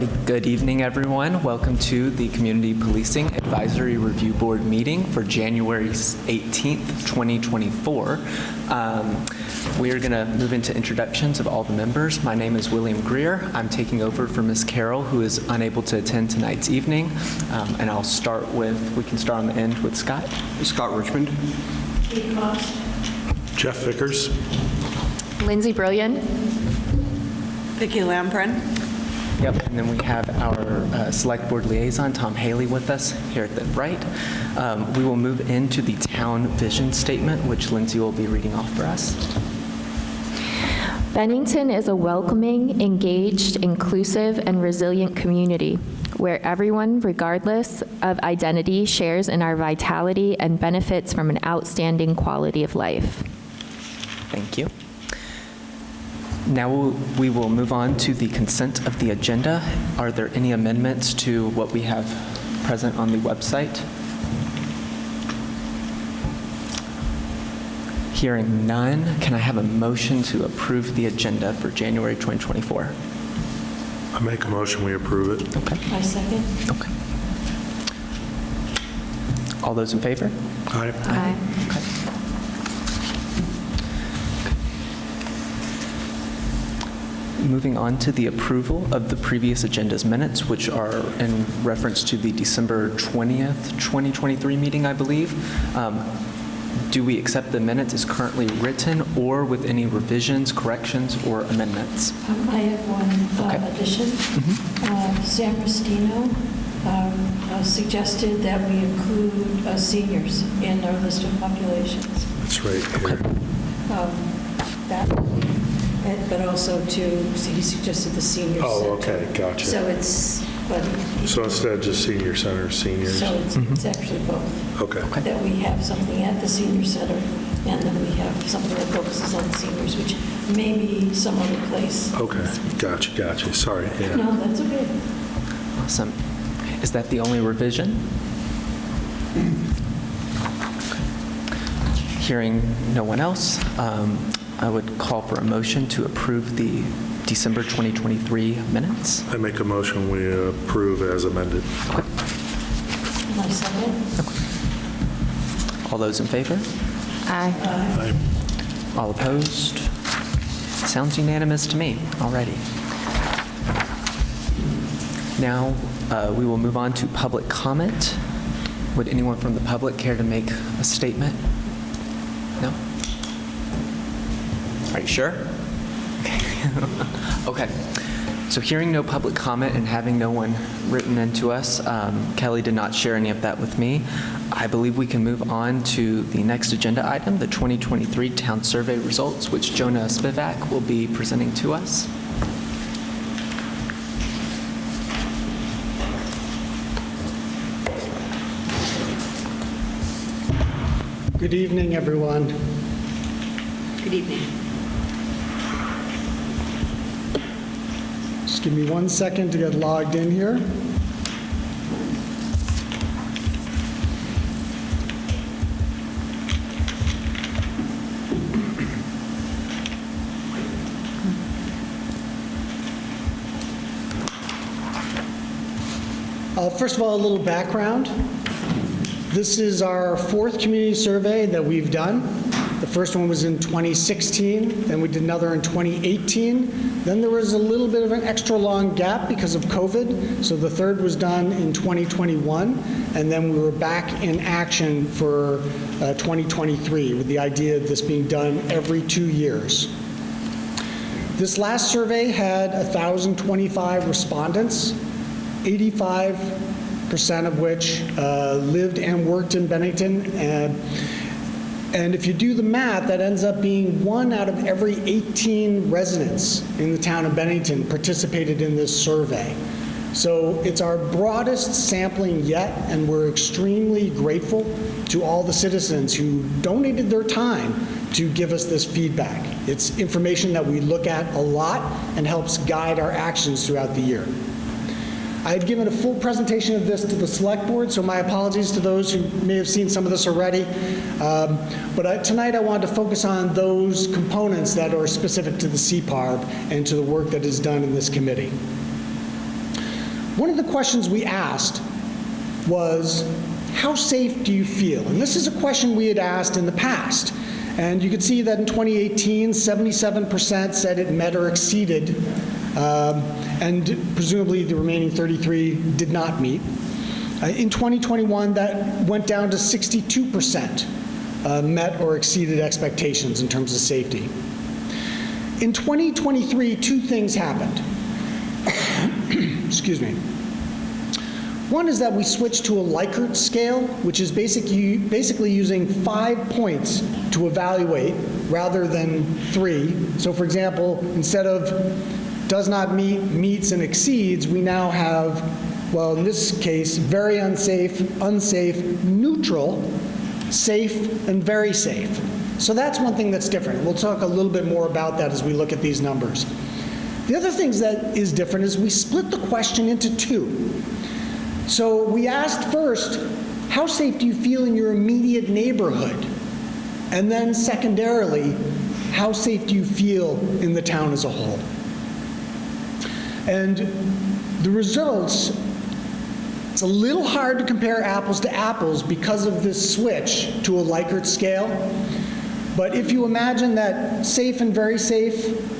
Alrighty, good evening, everyone. Welcome to the Community Policing Advisory Review Board meeting for January 18th, 2024. We are going to move into introductions of all the members. My name is William Greer. I'm taking over for Ms. Carroll, who is unable to attend tonight's evening. And I'll start with, we can start on the end with Scott. Scott Richmond. Kate Cost. Jeff Vickers. Lindsay Brilliant. Vicki Lamprin. Yep, and then we have our Select Board Liaison, Tom Haley, with us here at the right. We will move into the Town Vision Statement, which Lindsay will be reading off for us. Bennington is a welcoming, engaged, inclusive, and resilient community where everyone, regardless of identity, shares in our vitality and benefits from an outstanding quality of life. Thank you. Now we will move on to the consent of the agenda. Are there any amendments to what we have present on the website? Hearing none, can I have a motion to approve the agenda for January 2024? I make a motion we approve it. Okay. I second. Okay. All those in favor? Aye. Aye. Okay. Moving on to the approval of the previous agenda's minutes, which are in reference to the December 20th, 2023 meeting, I believe. Do we accept the minutes as currently written or with any revisions, corrections, or amendments? I have one Okay. addition. Sam Restino suggested that we include seniors in our list of populations. That's right here. But also he suggested the senior center. Oh, okay, gotcha. So it's, but. So instead of just senior center, seniors. So it's actually both. Okay. That we have something at the senior center, and then we have something that focuses on seniors, which may be some other place. Okay, gotcha. Sorry, yeah. No, that's okay. Awesome. Is that the only revision? Hearing no one else, I would call for a motion to approve the December 2023 minutes. I make a motion we approve as amended. And I second. All those in favor? Aye. Aye. All opposed? Sounds unanimous to me already. Now we will move on to public comment. Would anyone from the public care to make a statement? No? Are you sure? Okay. So hearing no public comment and having no one written into us, Kelly did not share any of that with me. I believe we can move on to the next agenda item, the 2023 Town Survey results, which Jonah Spivak will be presenting to us. Good evening, everyone. Good evening. Just give me 1 second to get logged in here. First of all, a little background. This is our 4th community survey that we've done. The first one was in 2016, then we did another in 2018. Then there was a little bit of an extra long gap because of COVID, so the third was done in 2021, and then we were back in action for 2023 with the idea of this being done every 2 years. This last survey had 1,025 respondents, 85% of which lived and worked in Bennington. And if you do the math, that ends up being 1 out of every 18 residents in the town of Bennington participated in this survey. So it's our broadest sampling yet, and we're extremely grateful to all the citizens who donated their time to give us this feedback. It's information that we look at a lot and helps guide our actions throughout the year. I had given a full presentation of this to the Select Board, so my apologies to those who may have seen some of this already. But tonight I wanted to focus on those components that are specific to the CPARB and to the work that is done in this committee. one of the questions we asked was, how safe do you feel? And this is a question we had asked in the past. And you can see that in 2018, 77% said it met or exceeded, and presumably the remaining 33 did not meet. In 2021, that went down to 62% met or exceeded expectations in terms of safety. In 2023, two things happened. Excuse me. One is that we switched to a Likert scale, which is basically using 5 points to evaluate rather than 3. So for example, instead of does not meet, meets, and exceeds, we now have, well, in this case, very unsafe, unsafe, neutral, safe, and very safe. So that's one thing that's different. We'll talk a little bit more about that as we look at these numbers. The other thing that is different is we split the question into two. So we asked first, how safe do you feel in your immediate neighborhood? And then secondarily, how safe do you feel in the town as a whole? And the results, it's a little hard to compare apples to apples because of this switch to a Likert scale. But if you imagine that safe and very safe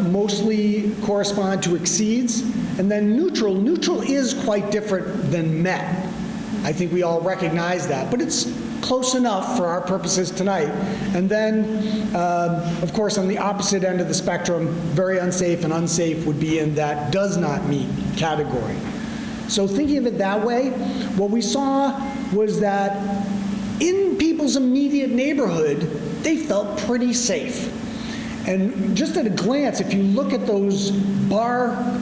mostly correspond to exceeds, and then neutral is quite different than met. I think we all recognize that, but it's close enough for our purposes tonight. And then, of course, on the opposite end of the spectrum, very unsafe and unsafe would be in that does not meet category. So thinking of it that way, what we saw was that in people's immediate neighborhood, they felt pretty safe. And just at a glance, if you look at those bar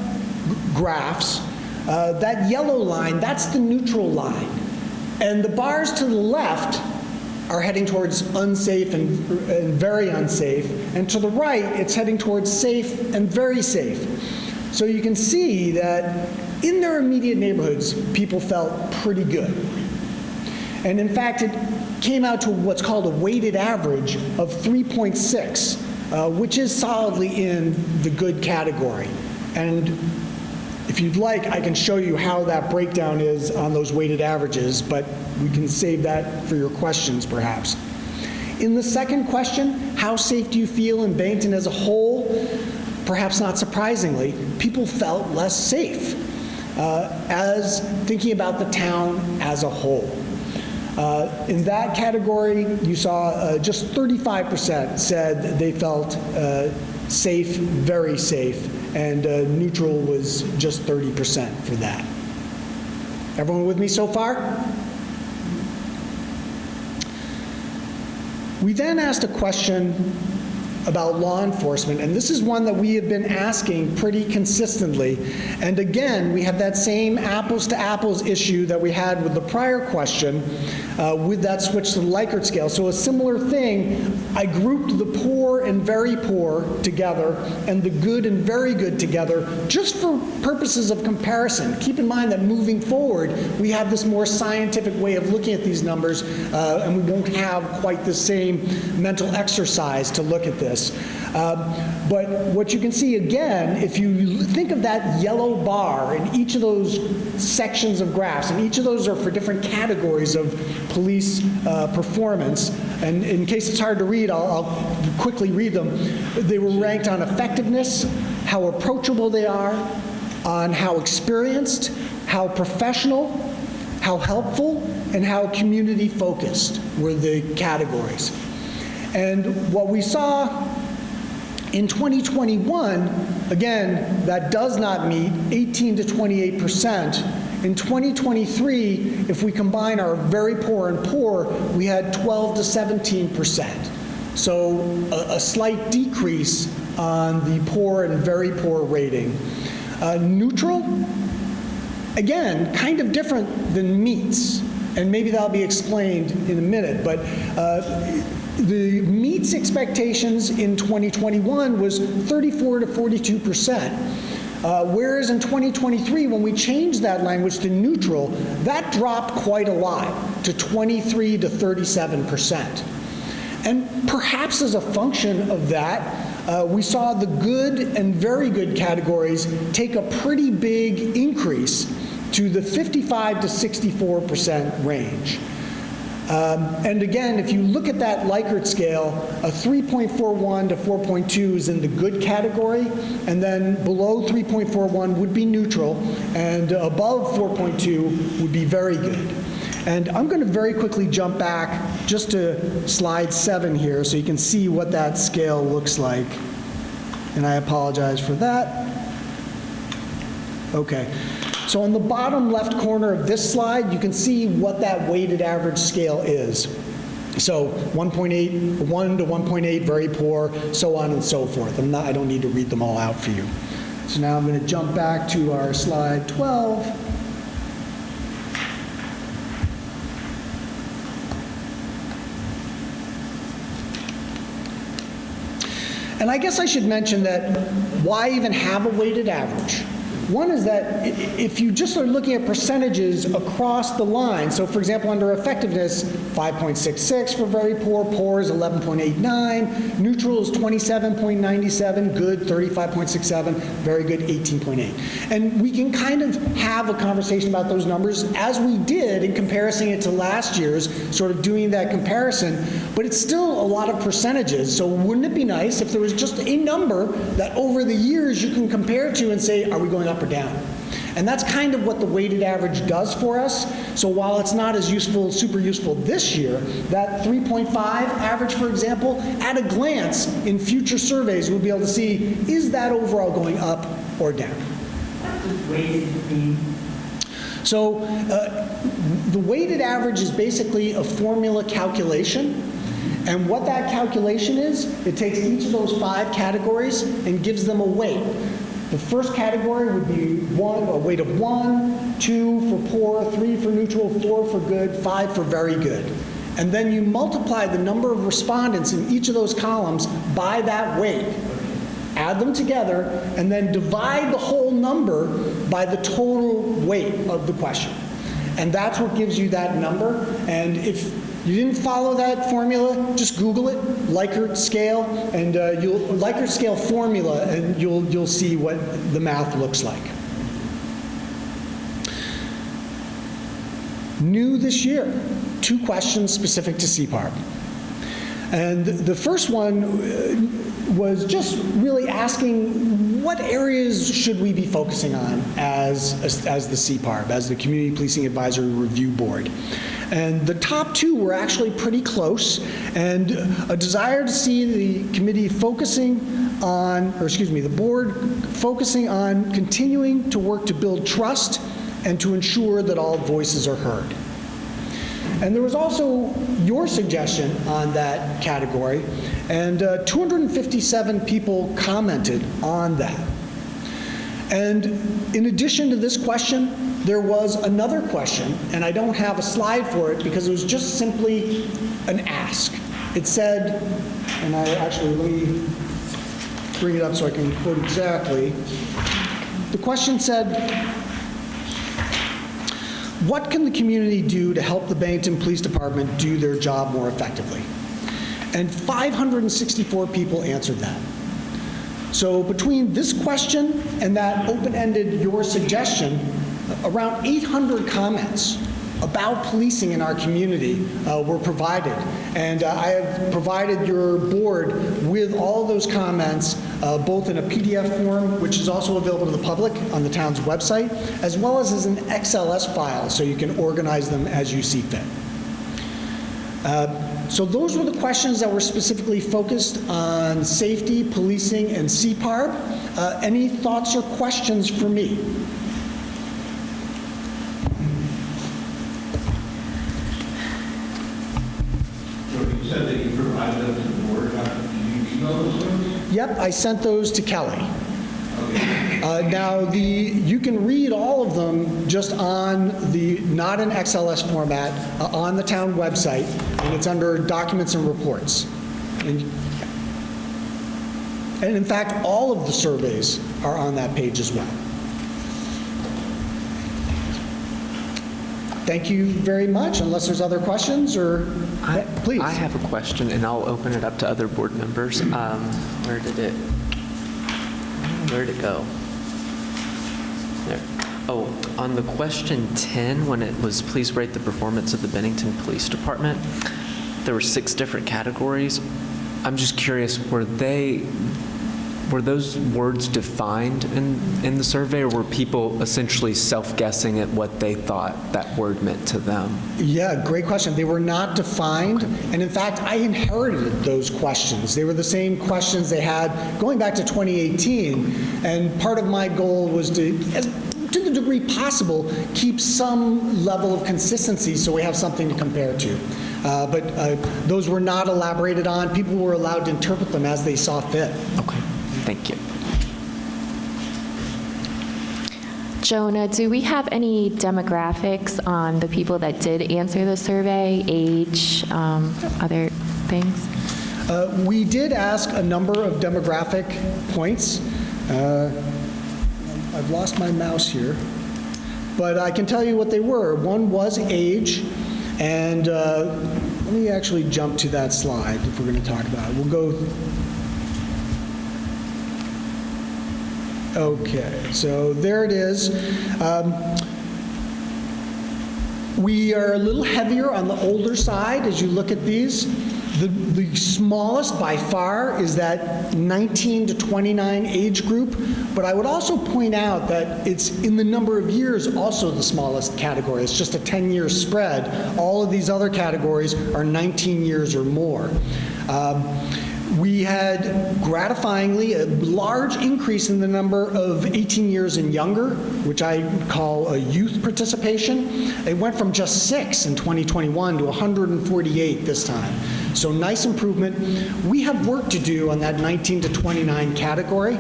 graphs, that yellow line, that's the neutral line. And the bars to the left are heading towards unsafe and very unsafe. And to the right, it's heading towards safe and very safe. So you can see that in their immediate neighborhoods, people felt pretty good. And in fact, it came out to what's called a weighted average of 3.6, which is solidly in the good category. And if you'd like, I can show you how that breakdown is on those weighted averages, but we can save that for your questions, perhaps. In the second question, how safe do you feel in Bennington as a whole? Perhaps not surprisingly, people felt less safe as thinking about the town as a whole. In that category, you saw just 35% said they felt safe, very safe, and neutral was just 30% for that. Everyone with me so far? We then asked a question about law enforcement, and this is one that we have been asking pretty consistently. And again, we have that same apples to apples issue that we had with the prior question with that switch to the Likert scale. So a similar thing, I grouped the poor and very poor together and the good and very good together just for purposes of comparison. Keep in mind that moving forward, we have this more scientific way of looking at these numbers, and we won't have quite the same mental exercise to look at this. But what you can see again, if you think of that yellow bar in each of those sections of graphs, and each of those are for different categories of police performance, and in case it's hard to read, I'll quickly read them. They were ranked on effectiveness, how approachable they are, on how experienced, how professional, how helpful, and how community focused were the categories. And what we saw in 2021, again, that does not meet 18 to 28%. In 2023, if we combine our very poor and poor, we had 12 to 17%. So a slight decrease on the poor and very poor rating. Neutral, again, kind of different than meets, and maybe that'll be explained in a minute, but the meets expectations in 2021 was 34 to 42%, whereas in 2023, when we changed that language to neutral, that dropped quite a lot to 23 to 37%. And perhaps as a function of that, we saw the good and very good categories take a pretty big increase to the 55 to 64% range. And again, if you look at that Likert scale, a 3.41 to 4.2 is in the good category, and then below 3.41 would be neutral, and above 4.2 would be very good. And I'm going to very quickly jump back just to slide 7 here so you can see what that scale looks like. And I apologize for that. Okay. So on the bottom left corner of this slide, you can see what that weighted average scale is. So 1.8, 1 to 1.8, very poor, so on and so forth. I don't need to read them all out for you. So now I'm going to jump back to our slide 12. And I guess I should mention that why even have a weighted average? One is that if you just are looking at percentages across the line, so for example, under effectiveness, 5.66 for very poor, poor is 11.89, neutral is 27.97, good 35.67, very good 18.8. And we can kind of have a conversation about those numbers as we did in comparing it to last year's, sort of doing that comparison, but it's still a lot of percentages. So wouldn't it be nice if there was just a number that over the years you can compare to and say, are we going up or down? And that's kind of what the weighted average does for us. So while it's not as useful, super useful this year, that 3.5 average, for example, at a glance in future surveys, we'll be able to see, is that overall going up or down? What does weighted mean? So the weighted average is basically a formula calculation. And what that calculation is, it takes each of those 5 categories and gives them a weight. The first category would be a weight of 1, 2 for poor, 3 for neutral, 4 for good, 5 for very good. And then you multiply the number of respondents in each of those columns by that weight, add them together, and then divide the whole number by the total weight of the question. And that's what gives you that number. And if you didn't follow that formula, just Google it, Likert scale, and Likert scale formula, and you'll see what the math looks like. New this year, 2 questions specific to CPARB. And the first one was just really asking what areas should we be focusing on as the CPARB, as the Community Policing Advisory Review Board. And the top 2 were actually pretty close, and a desire to see the committee focusing on, the board focusing on continuing to work to build trust and to ensure that all voices are heard. And there was also your suggestion on that category, and 257 people commented on that. And in addition to this question, there was another question, and I don't have a slide for it because it was just simply an ask. It said, and let me bring it up so I can quote exactly. The question said, what can the community do to help the Bennington Police Department do their job more effectively? And 564 people answered that. So between this question and that open-ended your suggestion, around 800 comments about policing in our community were provided. And I have provided your board with all those comments, both in a PDF form, which is also available to the public on the town's website, as well as an XLS file, so you can organize them as you see fit. So those were the questions that were specifically focused on safety, policing, and CPARB. Any thoughts or questions for me? You said that you provided them to the board. Did you email those things? Yep, I sent those to Kelly. Okay. Now, you can read all of them just on the, not in XLS format, on the town website, and it's under Documents and Reports. And in fact, all of the surveys are on that page as well. thank you very much, unless there's other questions, or, please. I have a question, and I'll open it up to other board members. Where did it go? There. Oh, on the question 10, when it was please rate the performance of the Bennington Police Department, there were 6 different categories. I'm just curious, were those words defined in the survey, or were people essentially self-guessing at what they thought that word meant to them? Yeah, great question. They were not defined, and in fact, I inherited those questions. They were the same questions they had going back to 2018, and part of my goal was to the degree possible, keep some level of consistency so we have something to compare to. But those were not elaborated on. People were allowed to interpret them as they saw fit. Okay, thank you. Jonah, do we have any demographics on the people that did answer the survey, age, other things? We did ask a number of demographic points. I've lost my mouse here, but I can tell you what they were. One was age, and let me actually jump to that slide if we're going to talk about it. We'll go. Okay, so there it is. We are a little heavier on the older side as you look at these. The smallest by far is that 19 to 29 age group, but I would also point out that it's in the number of years also the smallest category. It's just a 10-year spread. All of these other categories are 19 years or more. We had, gratifyingly, a large increase in the number of 18 years and younger, which I call a youth participation. It went from just 6 in 2021 to 148 this time. So nice improvement. We have work to do on that 19 to 29 category.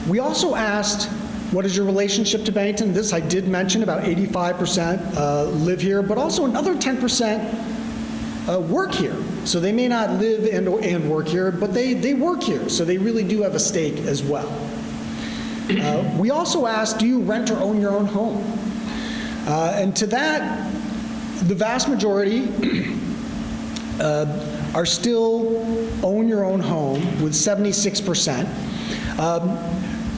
We also asked, what is your relationship to Bennington? This I did mention, about 85% live here, but also another 10% work here. So they may not live and work here, but they work here, so they really do have a stake as well. We also asked, do you rent or own your own home? And to that, the vast majority are still own your own home with 76%.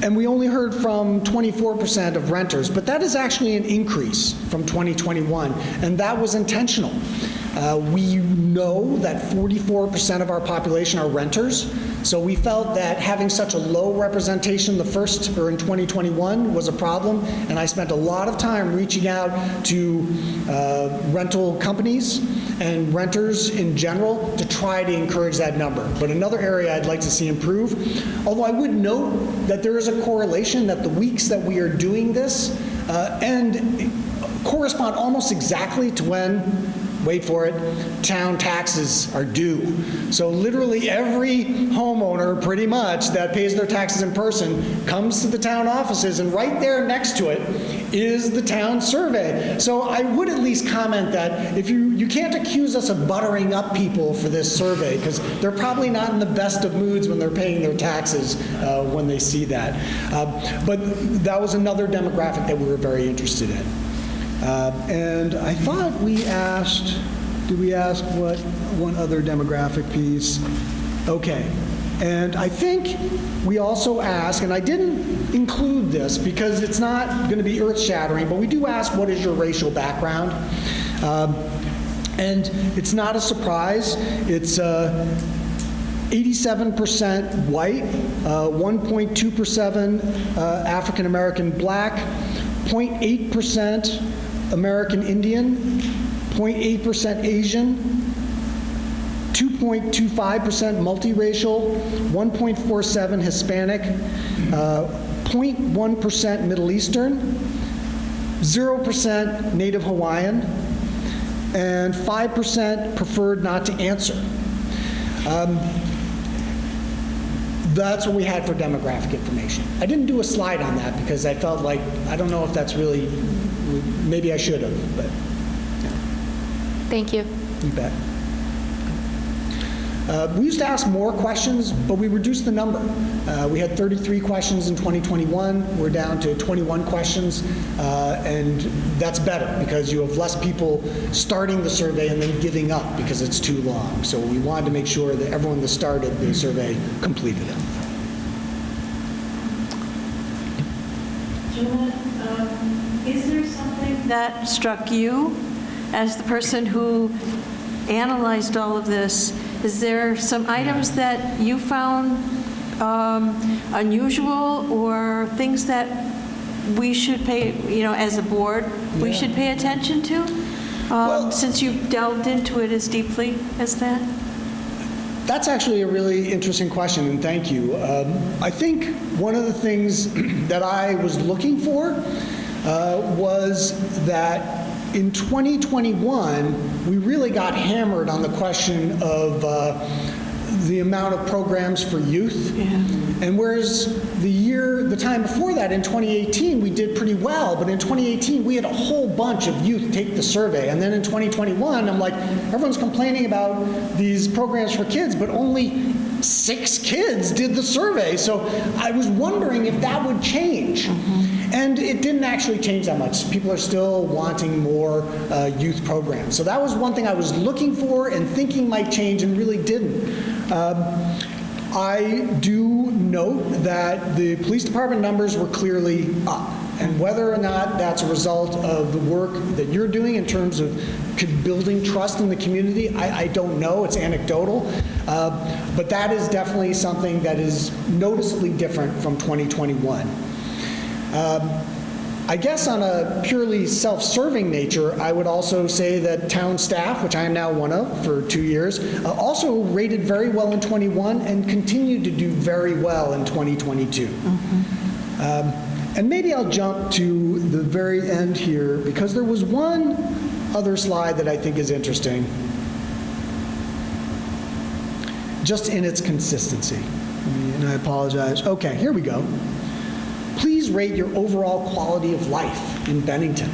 And we only heard from 24% of renters, but that is actually an increase from 2021, and that was intentional. We know that 44% of our population are renters, so we felt that having such a low representation in 2021 was a problem, and I spent a lot of time reaching out to rental companies and renters in general to try to encourage that number. But another area I'd like to see improve, although I would note that there is a correlation that the weeks that we are doing this and correspond almost exactly to when, wait for it, town taxes are due. So literally every homeowner, pretty much, that pays their taxes in person comes to the town offices, and right there next to it is the town survey. So I would at least comment that if you can't accuse us of buttering up people for this survey, because they're probably not in the best of moods when they're paying their taxes when they see that. But that was another demographic that we were very interested in. And I thought we asked, did we ask what one other demographic piece? Okay. And I think we also ask, and I didn't include this because it's not going to be earth-shattering, but we do ask, what is your racial background? And it's not a surprise. It's 87% white, 1.2% African American Black, 0.8% American Indian, 0.8% Asian, 2.25% multiracial, 1.47% Hispanic, 0.1% Middle Eastern, 0% Native Hawaiian, and 5% preferred not to answer. That's what we had for demographic information. I didn't do a slide on that because I felt like, I don't know if that's really, maybe I should have, but. Thank you. You bet. We used to ask more questions, but we reduced the number. We had 33 questions in 2021. We're down to 21 questions, and that's better because you have less people starting the survey and then giving up because it's too long. So we wanted to make sure that everyone that started the survey completed it. Jonah, is there something that struck you as the person who analyzed all of this? Is there some items that you found unusual or things that we should pay, as a board, we should pay attention to? Since you've delved into it as deeply as that? That's actually a really interesting question, and thank you. I think one of the things that I was looking for was that in 2021, we really got hammered on the question of the amount of programs for youth. Yeah. And whereas the time before that, in 2018, we did pretty well, but in 2018, we had a whole bunch of youth take the survey. And then in 2021, I'm like, everyone's complaining about these programs for kids, but only 6 kids did the survey. So I was wondering if that would change. And it didn't actually change that much. People are still wanting more youth programs. So that was one thing I was looking for and thinking might change and really didn't. I do note that the police department numbers were clearly up. And whether or not that's a result of the work that you're doing in terms of building trust in the community, I don't know. It's anecdotal. But that is definitely something that is noticeably different from 2021. I guess on a purely self-serving nature, I would also say that town staff, which I am now one of for 2 years, also rated very well in 21 and continued to do very well in 2022. And maybe I'll jump to the very end here because there was one other slide that I think is interesting, just in its consistency. And I apologize. Okay, here we go. Please rate your overall quality of life in Bennington.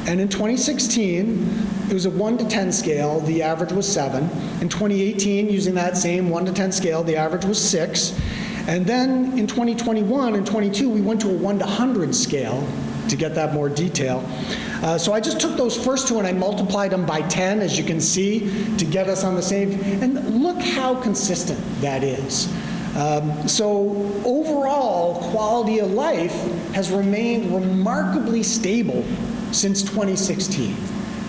And in 2016, it was a 1 to 10 scale. The average was 7. In 2018, using that same 1 to 10 scale, the average was 6. And then in 2021 and 22, we went to a 1 to 100 scale to get that more detail. So I just took those first two and I multiplied them by 10, as you can see, to get us on the same. And look how consistent that is. So overall, quality of life has remained remarkably stable since 2016.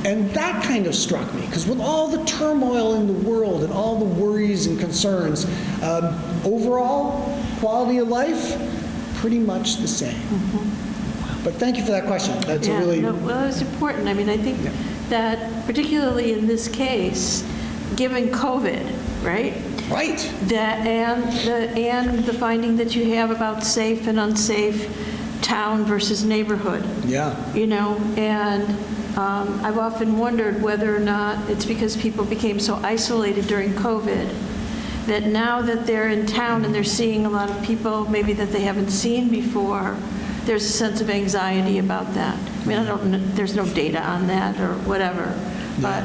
And that kind of struck me, because with all the turmoil in the world and all the worries and concerns, overall, quality of life, pretty much the same. But thank you for that question. That's a really... Well, it's important. I mean, I think that particularly in this case, given COVID, right? Right. That and the finding that you have about safe and unsafe town versus neighborhood. Yeah. And I've often wondered whether or not it's because people became so isolated during COVID that now that they're in town and they're seeing a lot of people maybe that they haven't seen before, there's a sense of anxiety about that. I mean, there's no data on that or whatever, but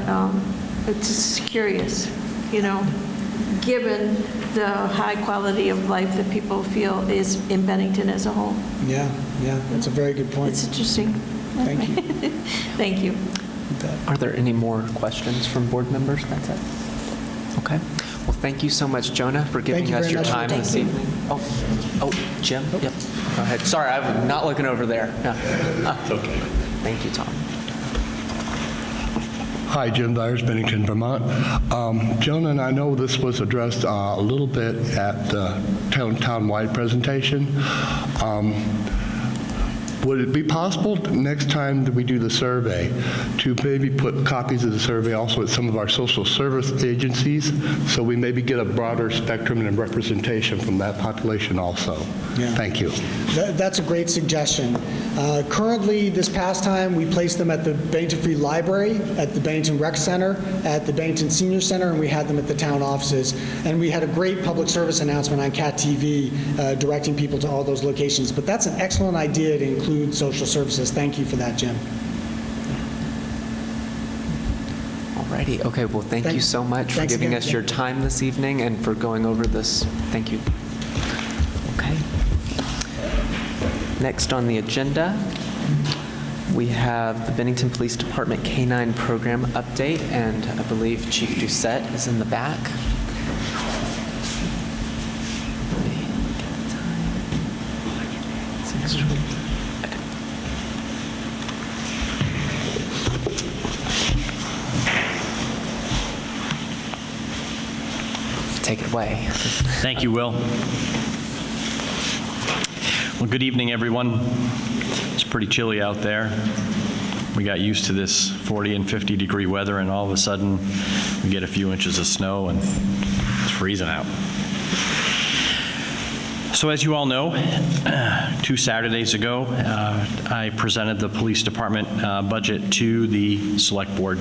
it's just curious, given the high quality of life that people feel is in Bennington as a whole. Yeah, that's a very good point. It's interesting. Thank you. Thank you. Are there any more questions from board members? That's it. Okay. Well, thank you so much, Jonah, for giving us your time this evening. Oh, Jim? Yep. Go ahead. Sorry, I'm not looking over there. No. It's okay. Thank you, Tom. Hi, Jim Dyers, Bennington, Vermont. Jonah, and I know this was addressed a little bit at the town-wide presentation. Would it be possible next time that we do the survey to maybe put copies of the survey also at some of our social service agencies so we maybe get a broader spectrum and representation from that population also? Yeah. Thank you. That's a great suggestion. Currently, this past time, we placed them at the Bennington Free Library, at the Bennington Rec Center, at the Bennington Senior Center, and we had them at the town offices. And we had a great public service announcement on CAT TV directing people to all those locations. But that's an excellent idea to include social services. Thank you for that, Jim. Alrighty, okay, well, thank you so much for Thanks giving again. us your time this evening and for going over this. Thank you. Okay. Next on the agenda, we have the Bennington Police Department K-9 program update, and I believe Chief Doucette is in the back. Take it away. Thank you, Will. Well, good evening, everyone. It's pretty chilly out there. We got used to this 40 and 50 degree weather, and all of a sudden we get a few inches of snow and it's freezing out. So as you all know, 2 Saturdays ago, I presented the police department budget to the select board.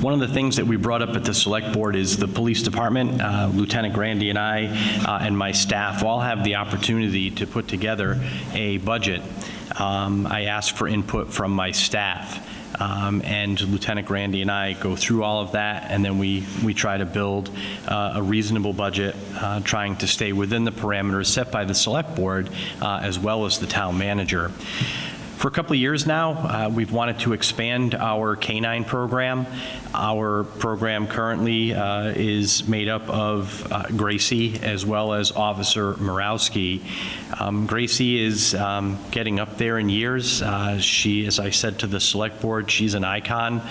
One of the things that we brought up at the select board is the police department, Lieutenant Grandy and I, and my staff all have the opportunity to put together a budget. I asked for input from my staff, and Lieutenant Grandy and I go through all of that, and then we try to build a reasonable budget, trying to stay within the parameters set by the select board, as well as the town manager. For a couple of years now, we've wanted to expand our K-9 program. Our program currently is made up of Gracie as well as Officer Morawski. Gracie is getting up there in years. She, as I said to the select board, she's an icon.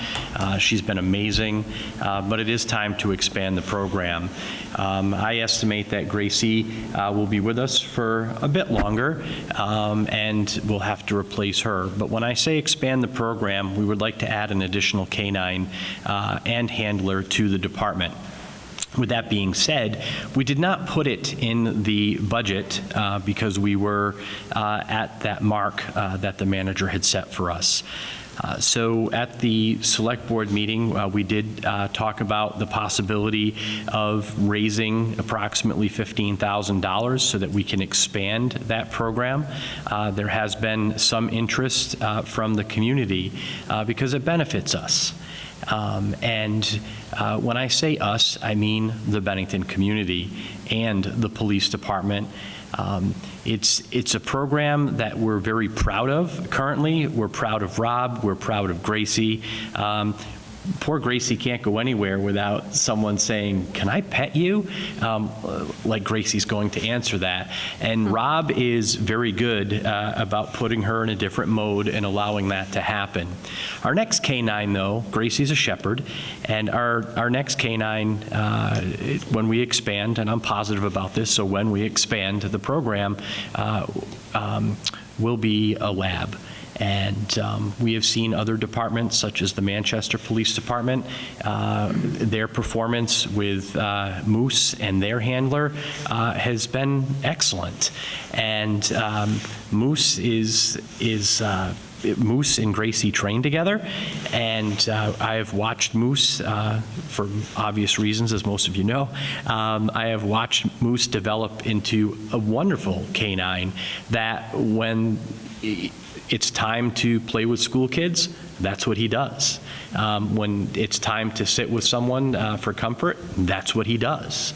She's been amazing, but it is time to expand the program. I estimate that Gracie will be with us for a bit longer, and we'll have to replace her. But when I say expand the program, we would like to add an additional K-9 and handler to the department. With that being said, we did not put it in the budget because we were at that mark that the manager had set for us. So at the select board meeting, we did talk about the possibility of raising approximately $15,000 so that we can expand that program. There has been some interest from the community because it benefits us. When I say us, I mean the Bennington community and the police department. It's a program that we're very proud of currently. We're proud of Rob. We're proud of Gracie. Poor Gracie can't go anywhere without someone saying, "Can I pet you?" Like Gracie's going to answer that. And Rob is very good about putting her in a different mode and allowing that to happen. Our next K-9, though, Gracie's a shepherd, and our next K-9, when we expand, and I'm positive about this, so when we expand the program, will be a lab. And we have seen other departments, such as the Manchester Police Department, their performance with Moose and their handler has been excellent. And Moose Moose and Gracie train together, and I have watched Moose, for obvious reasons, as most of you know, I have watched Moose develop into a wonderful K-9 that when it's time to play with school kids, that's what he does. When it's time to sit with someone for comfort, that's what he does.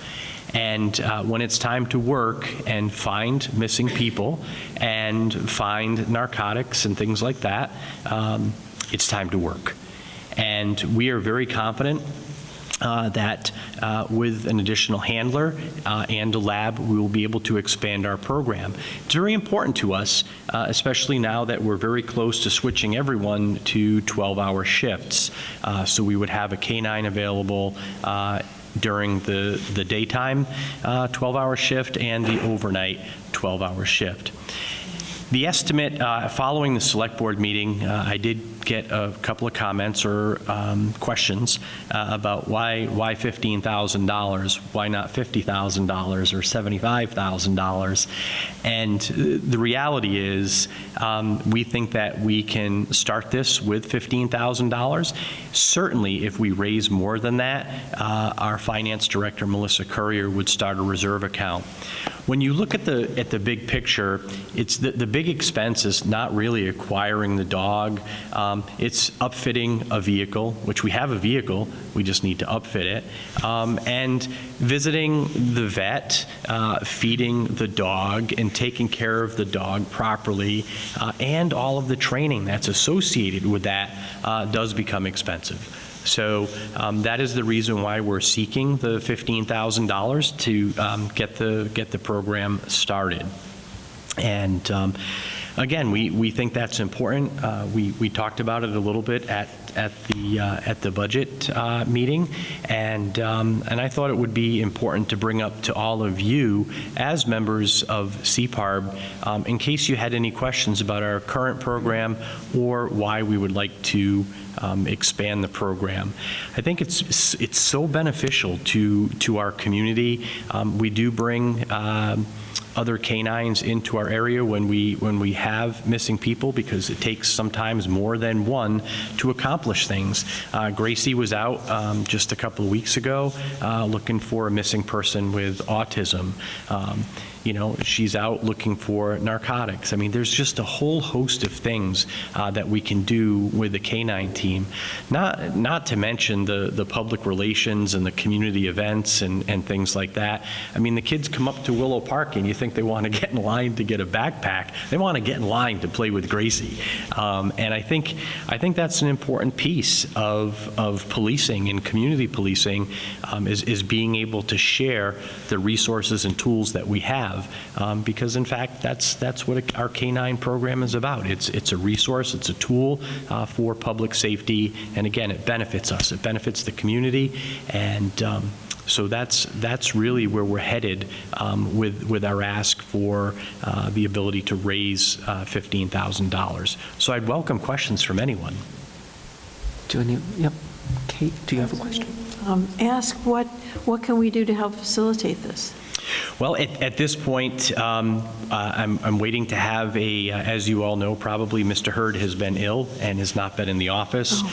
And when it's time to work and find missing people and find narcotics and things like that, it's time to work. And we are very confident that with an additional handler and a lab, we will be able to expand our program. It's very important to us, especially now that we're very close to switching everyone to 12-hour shifts. So we would have a K-9 available during the daytime 12-hour shift and the overnight 12-hour shift. The estimate, following the select board meeting, I did get a couple of comments or questions about why $15,000, why not $50,000 or $75,000? And the reality is, we think that we can start this with $15,000. Certainly, if we raise more than that, our finance director, Melissa Currier, would start a reserve account. When you look at the big picture, it's the big expense is not really acquiring the dog. It's upfitting a vehicle, which we have a vehicle, we just need to upfit it, and visiting the vet, feeding the dog, and taking care of the dog properly, and all of the training that's associated with that does become expensive. So that is the reason why we're seeking the $15,000 to get the program started. And again, we think that's important. We talked about it a little bit at the budget meeting, and I thought it would be important to bring up to all of you as members of CPARB, in case you had any questions about our current program or why we would like to expand the program. I think it's so beneficial to our community. We do bring other canines into our area when we have missing people, because it takes sometimes more than one to accomplish things. Gracie was out just a couple of weeks ago looking for a missing person with autism. She's out looking for narcotics. I mean, there's just a whole host of things that we can do with the canine team. Not to mention the public relations and the community events and things like that. I mean, the kids come up to Willow Park and you think they want to get in line to get a backpack. They want to get in line to play with Gracie. And I think that's an important piece of policing and community policing, is being able to share the resources and tools that we have. Because in fact, that's what our canine program is about. It's a resource, it's a tool for public safety, and again, it benefits us. It benefits the community, and so that's really where we're headed with our ask for the ability to raise $15,000. So I'd welcome questions from anyone. Yep. Kate, do you have a question? Ask what can we do to help facilitate this? Well, at this point, I'm waiting to have as you all know, probably Mr. Hurd has been ill and has not been in the office.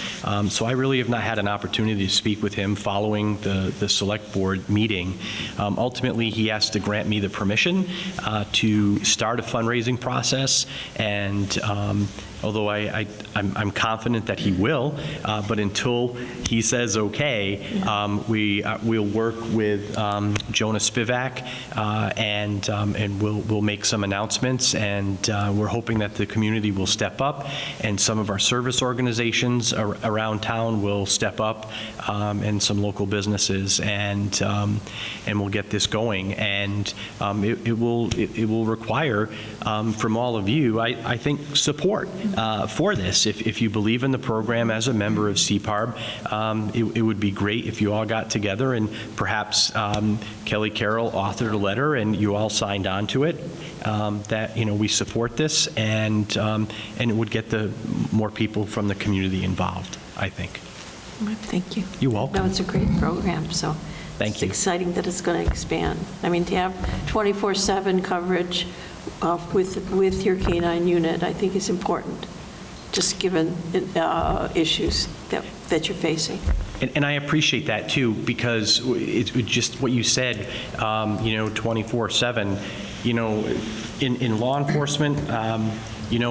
So I really have not had an opportunity to speak with him following the select board meeting. Ultimately, he has to grant me the permission to start a fundraising process, and although I'm confident that he will, but until he says okay, we'll work with Jonah Spivak, and we'll make some announcements, and we're hoping that the community will step up, and some of our service organizations around town will step up, and some local businesses, and we'll get this going. And it will require from all of you, I think, support for this. If you believe in the program as a member of CPARB, it would be great if you all got together and perhaps Kelly Carroll authored a letter and you all signed on to it, that we support this, and it would get more people from the community involved, I think. Thank you. You're welcome. No, it's a great program, so Thank you. It's exciting that it's going to expand. I mean, to have 24/7 coverage with your canine unit, I think is important, just given issues that you're facing. And I appreciate that too, because it's just what you said, 24/7, in law enforcement,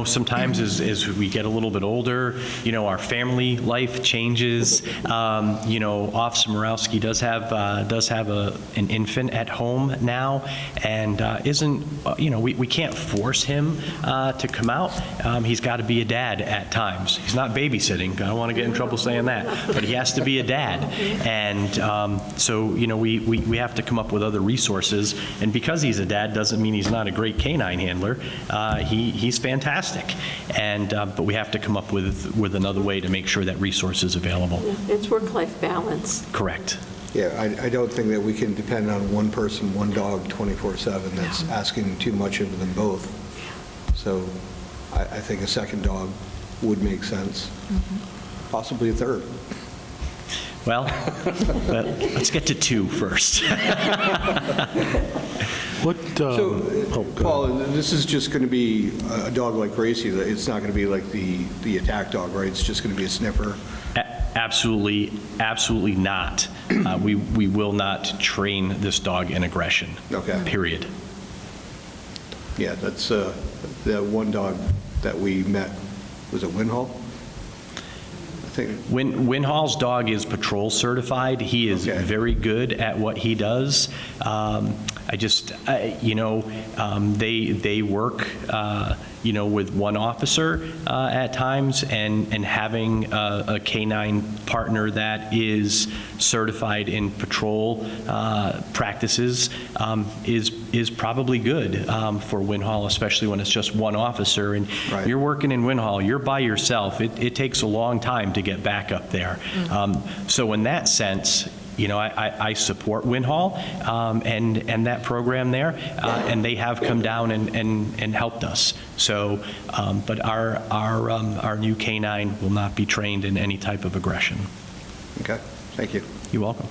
sometimes as we get a little bit older, our family life changes. Officer Morawski does have an infant at home now, and we can't force him to come out. He's got to be a dad at times. He's not babysitting. I don't want to get in trouble saying that, but he has to be a dad. And so we have to come up with other resources. And because he's a dad doesn't mean he's not a great canine handler. He's fantastic. But we have to come up with another way to make sure that resource is available. It's work-life balance. Correct. Yeah, I don't think that we can depend on one person, one dog, 24/7. That's asking too much of them both. So I think a second dog would make sense, possibly a third. Well, let's get to 2 first. Paul, this is just going to be a dog like Gracie. It's not going to be like the attack dog, right? It's just going to be a sniffer. Absolutely not. We will not train this dog in aggression. Okay. Period. Yeah, that's the one dog that we met, was it Winhall? I think. Winhall's dog is patrol certified. He is Okay. very good at what he does. They work, with one officer at times, and having a canine partner that is certified in patrol practices is probably good for Winhall, especially when it's just one officer. And Right. you're working in Winhall, you're by yourself. It takes a long time to get back up there. So in that sense, I support Winhall and that program there, and they have come down and helped us. So, but our new canine will not be trained in any type of aggression. Okay, thank you. You're welcome.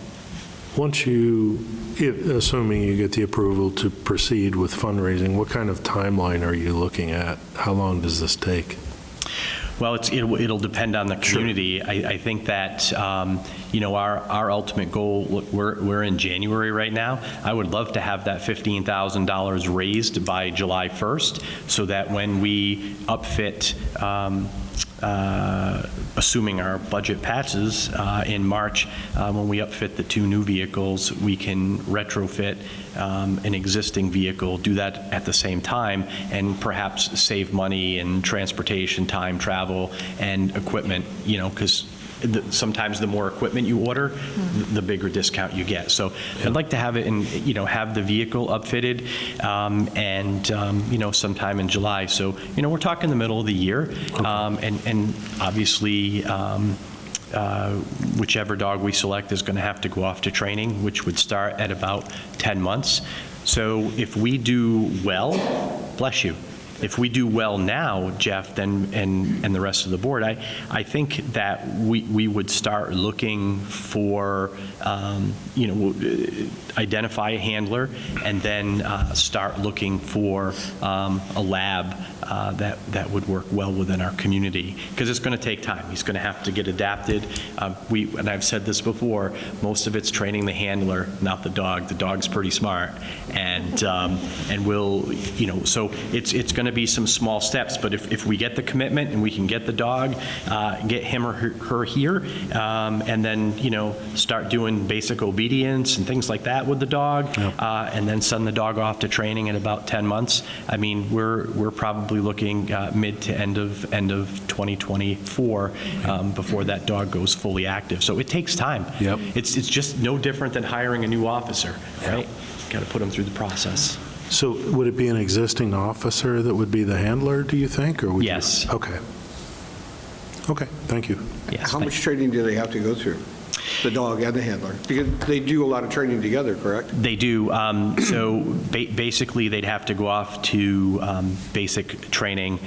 Once assuming you get the approval to proceed with fundraising, what kind of timeline are you looking at? How long does this take? Well, it'll depend on the community. I think that, our ultimate goal, look, we're in January right now. I would love to have that $15,000 raised by July 1st so that when we upfit, assuming our budget passes in March, when we upfit the 2 new vehicles, we can retrofit an existing vehicle, do that at the same time, and perhaps save money in transportation, time, travel, and equipment, because sometimes the more equipment you order, the bigger discount you get. So I'd like to have it in, have the vehicle upfitted, and sometime in July. So, we're talking the middle of the year, and obviously, whichever dog we select is going to have to go off to training, which would start at about 10 months. So if we do well, bless you. If we do well now, Jeff, then and the rest of the board, I think that we would start looking for, identify a handler, and then start looking for a lab that would work well within our community, because it's going to take time. He's going to have to get adapted. And I've said this before, most of it's training the handler, not the dog. The dog's pretty smart, and we'll, so it's going to be some small steps. But if we get the commitment and we can get the dog, get him or her here, and then start doing basic obedience and things like that with the dog, and then send the dog off to training in about 10 months. I mean, we're probably looking mid to end of 2024 before that dog goes fully active. So it takes time. Yep. It's just no different than hiring a new officer, right? Got to put them through the process. So would it be an existing officer that would be the handler, do you think? Or would you- Yes. Okay. Okay, thank you. Yes. How much training do they have to go through, the dog and the handler? Because they do a lot of training together, correct? They do. So basically, they'd have to go off to basic training,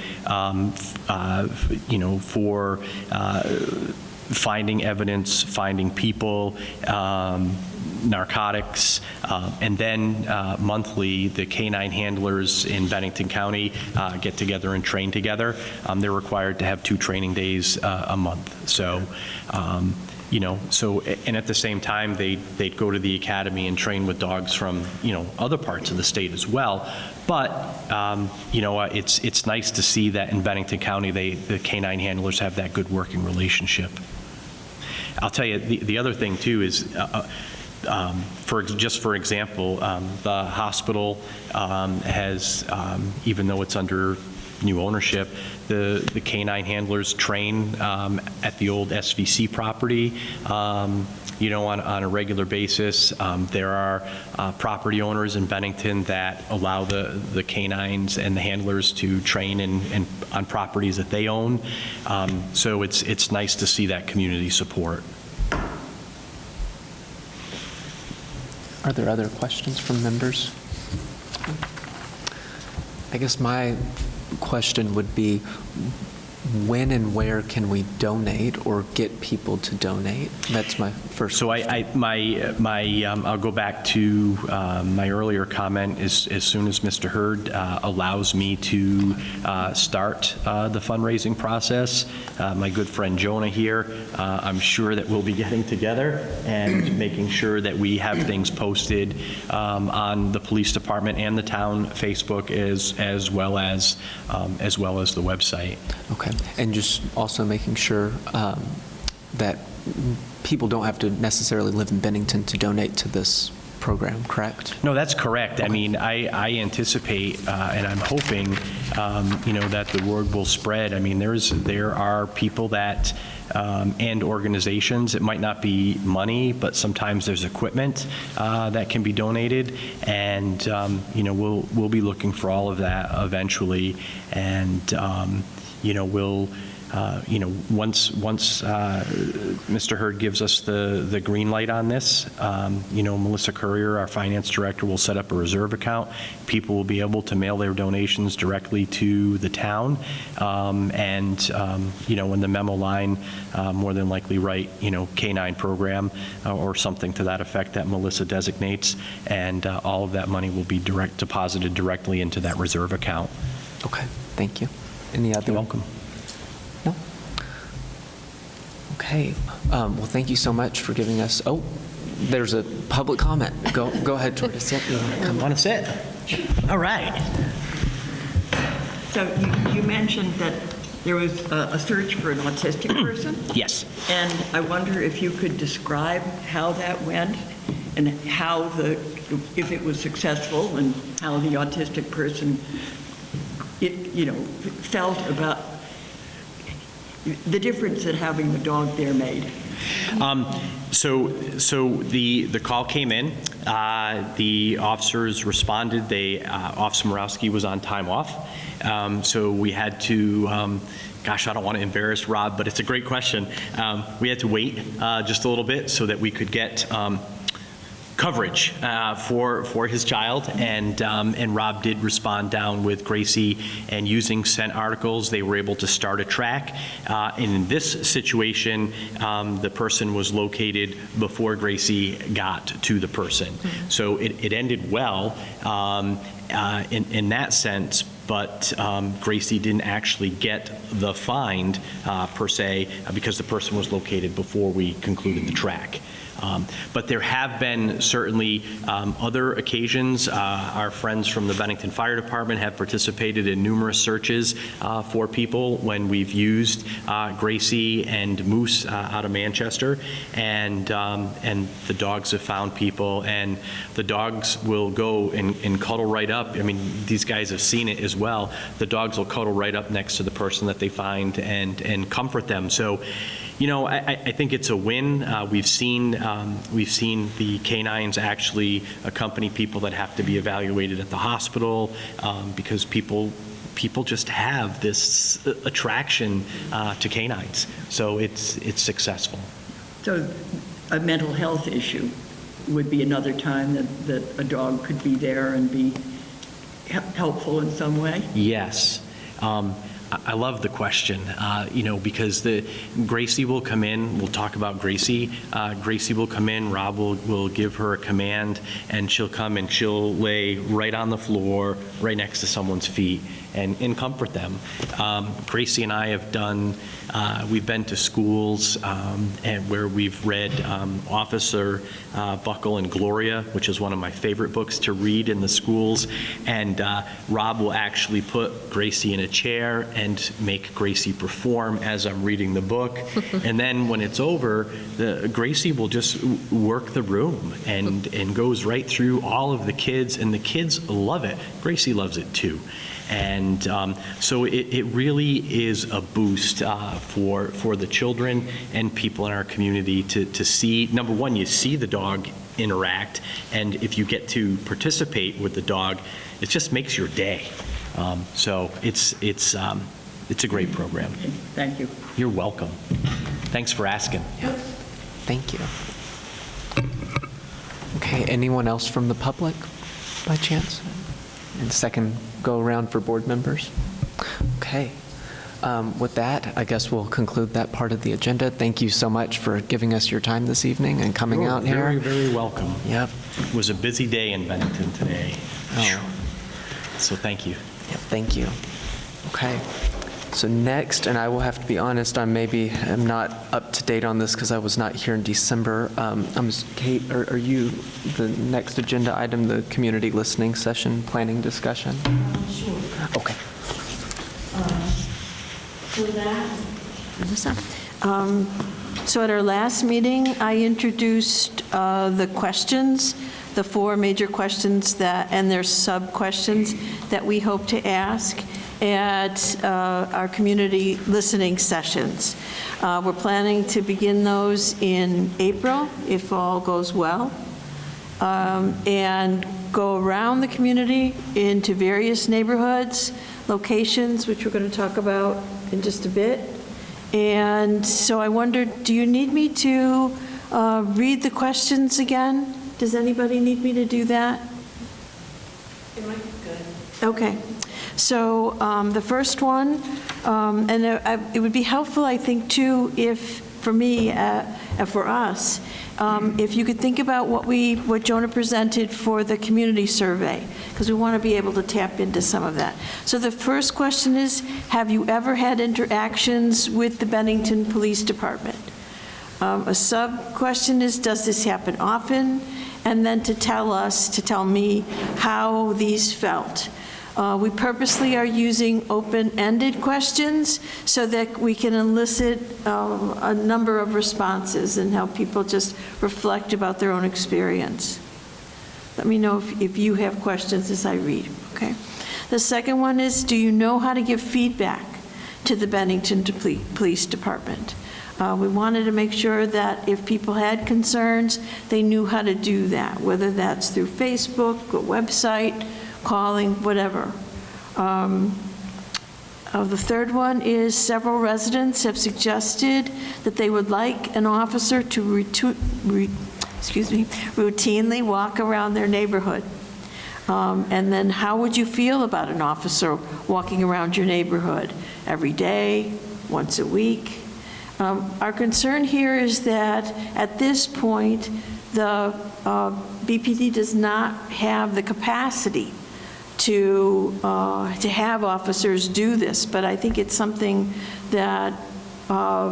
for finding evidence, finding people, narcotics, and then monthly, the canine handlers in Bennington County get together and train together. They're required to have 2 training days a month. So, and at the same time, they'd go to the academy and train with dogs from, other parts of the state as well. But, it's nice to see that in Bennington County, the canine handlers have that good working relationship. I'll tell you, the other thing too is, for example, the hospital has, even though it's under new ownership, the canine handlers train at the old SVC property, on a regular basis. There are property owners in Bennington that allow the canines and the handlers to train on properties that they own. So it's nice to see that community support. Are there other questions from members? I guess my question would be, when and where can we donate or get people to donate? That's my first. So I'll go back to my earlier comment. As soon as Mr. Hurd allows me to start the fundraising process, my good friend Jonah here, I'm sure that we'll be getting together and making sure that we have things posted on the police department and the town Facebook as well as the website. Okay, and just also making sure that people don't have to necessarily live in Bennington to donate to this program, correct? No, that's correct. I mean, I anticipate and I'm hoping, that the word will spread. I mean, there are people that and organizations. It might not be money, but sometimes there's equipment that can be donated, and we'll be looking for all of that eventually, and we'll. Once Mr. Hurd gives us the green light on this, Melissa Currier, our finance director, will set up a reserve account. People will be able to mail their donations directly to the town, in the memo line, more than likely write, K-9 program or something to that effect that Melissa designates, and all of that money will be deposited directly into that reserve account. Okay, thank you. Any other? You're welcome. No? Okay, well, thank you so much for giving us, there's a public comment. Go ahead, Tortoise. Yep, you Want to sit? All right. So you mentioned that there was a search for an autistic person? Yes. And I wonder if you could describe how that went and how if it was successful and how the autistic person, felt about the difference that having the dog there made. So the call came in. The officers responded. Officer Morawski was on time off. So we had to, gosh, I don't want to embarrass Rob, but it's a great question. We had to wait just a little bit so that we could get coverage for his child, and Rob did respond down with Gracie, and using scent articles, they were able to start a track. In this situation, the person was located before Gracie got to the person. So it ended well in that sense, but Gracie didn't actually get the find per se because the person was located before we concluded the track. But there have been certainly other occasions. Our friends from the Bennington Fire Department have participated in numerous searches for people when we've used Gracie and Moose out of Manchester, and the dogs have found people, and the dogs will go and cuddle right up. I mean, these guys have seen it as well. The dogs will cuddle right up next to the person that they find and comfort them. So, I think it's a win. We've seen the canines actually accompany people that have to be evaluated at the hospital because people just have this attraction to canines. So it's successful. So a mental health issue would be another time that a dog could be there and be helpful in some way? Yes. I love the question, because Gracie will come in. We'll talk about Gracie. Gracie will come in. Rob will give her a command, and she'll come and she'll lay right on the floor, right next to someone's feet, and comfort them. Gracie and I have done. We've been to schools and where we've read Officer Buckle and Gloria, which is one of my favorite books to read in the schools. And Rob will actually put Gracie in a chair and make Gracie perform as I'm reading the book. And then when it's over, Gracie will just work the room and goes right through all of the kids, and the kids love it. Gracie loves it too. And so it really is a boost for the children and people in our community to see, number one, you see the dog interact, and if you get to participate with the dog, it just makes your day. So it's a great program. Thank you. You're welcome. Thanks for asking. Yeah. Thank you. Okay, anyone else from the public by chance? And second go around for board members? Okay. With that, I guess we'll conclude that part of the agenda. Thank you so much for giving us your time this evening and coming out here. Very, very welcome. Yep. It was a busy day in Bennington today. Oh. So thank you. Yep, thank you. Okay. So next, and I will have to be honest, I'm not up to date on this because I was not here in December. Kate, are you the next agenda item, the community listening session planning discussion? Sure. Okay. So at our last meeting, I introduced the questions, the 4 major questions and their sub-questions that we hope to ask at our community listening sessions. We're planning to begin those in April, if all goes well, and go around the community into various neighborhoods, locations, which we're going to talk about in just a bit. And so I wondered, do you need me to read the questions again? Does anybody need me to do that? It might be good. Okay. So the first one, and it would be helpful, I think, too, if, for me, for us, if you could think about what Jonah presented for the community survey, because we want to be able to tap into some of that. So the first question is, have you ever had interactions with the Bennington Police Department? A sub-question is, does this happen often? And then to tell me how these felt. We purposely are using open-ended questions so that we can elicit a number of responses and help people just reflect about their own experience. Let me know if you have questions as I read, okay? The second one is, do you know how to give feedback to the Bennington Police Department? We wanted to make sure that if people had concerns, they knew how to do that, whether that's through Facebook, a website, calling, whatever. The third one is, several residents have suggested that they would like an officer to routinely walk around their neighborhood. And then how would you feel about an officer walking around your neighborhood? Every day, once a week? Our concern here is that at this point, the BPD does not have the capacity to have officers do this, but I think it's something that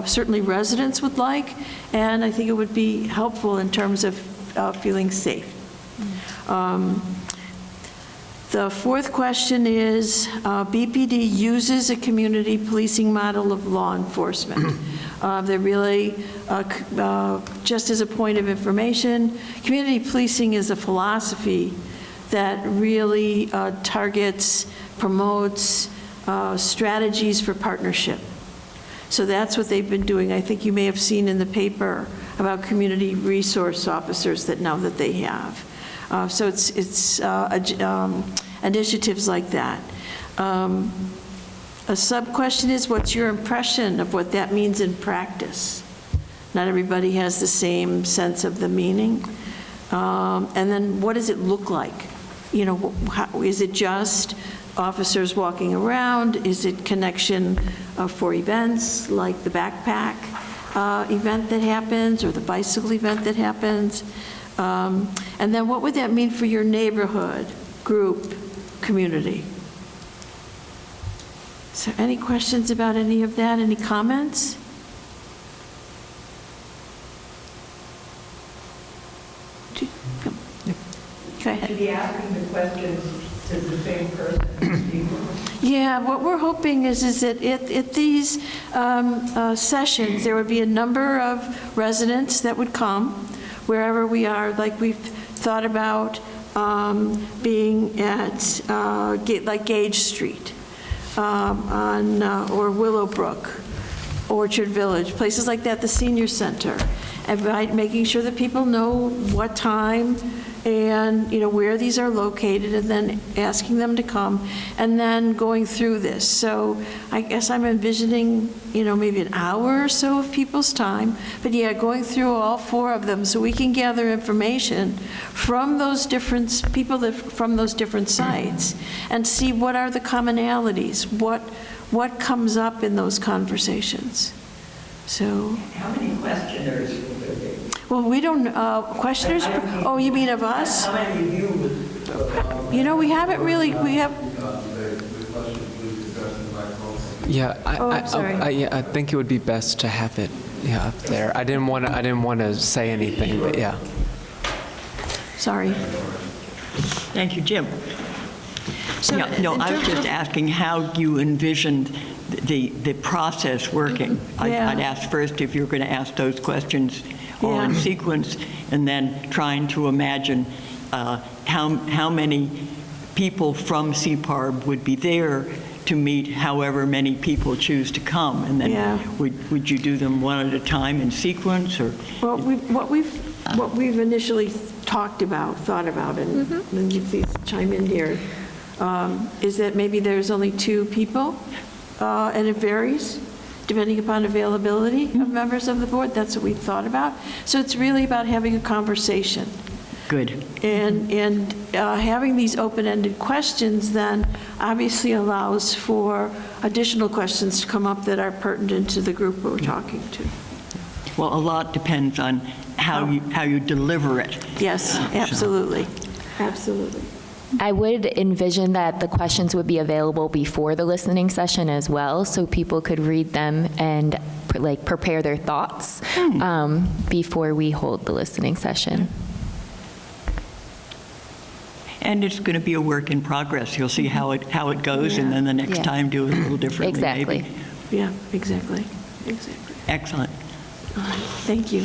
certainly residents would like, and I think it would be helpful in terms of feeling safe. The fourth question is, BPD uses a community policing model of law enforcement. They're really, just as a point of information, community policing is a philosophy that really targets, promotes strategies for partnership. So that's what they've been doing. I think you may have seen in the paper about community resource officers that now that they have. So it's initiatives like that. A sub-question is, what's your impression of what that means in practice? Not everybody has the same sense of the meaning. And then what does it look like? You know, is it just officers walking around? Is it connection for events like the backpack event that happens or the bicycle event that happens? And then what would that mean for your neighborhood, group, community? So any questions about any of that? Any comments? Go ahead. To be asking the questions to the same person. Yeah, what we're hoping is that at these sessions, there would be a number of residents that would come wherever we are, like we've thought about being at like Gage Street or Willowbrook, Orchard Village, places like that, the senior center, and by making sure that people know what time and, you know, where these are located, and then asking them to come, and then going through this. So I guess I'm envisioning, you know, maybe an hour or so of people's time, but yeah, going through all 4 of them so we can gather information from those different people from those different sites and see what are the commonalities, what comes up in those conversations. So, How many questioners will there be? well, we don't, questioners, oh, you mean of us? How many of you would? You know, we haven't really, we have, Yeah, Oh, I'm sorry. I think it would be best to have it, up there. I didn't want to say anything, but yeah. sorry. Thank you, Jim. So Yeah, no, in I was terms just of- asking how you envisioned the process working. Yeah. I'd ask first if you were going to ask those questions all in Yeah. sequence, and then trying to imagine how many people from CPARB would be there to meet however many people choose to come, and then Yeah. would you do them one at a time in sequence, or? Well, what we've initially thought about, and you please chime in here, is that maybe there's only 2 people, and it varies depending upon availability of members of the board. That's what we thought about. So it's really about having a conversation. Good. And having these open-ended questions then obviously allows for additional questions to come up that are pertinent to the group we're talking to. Well, a lot depends on how you deliver it. Yes, absolutely, absolutely. I would envision that the questions would be available before the listening session as well, so people could read them and prepare their thoughts before we hold the listening session. And it's going to be a work in progress. You'll see how it goes, and then the next Yeah. time do it a little differently. Exactly. Maybe. Yeah, exactly. Excellent. All right, thank you.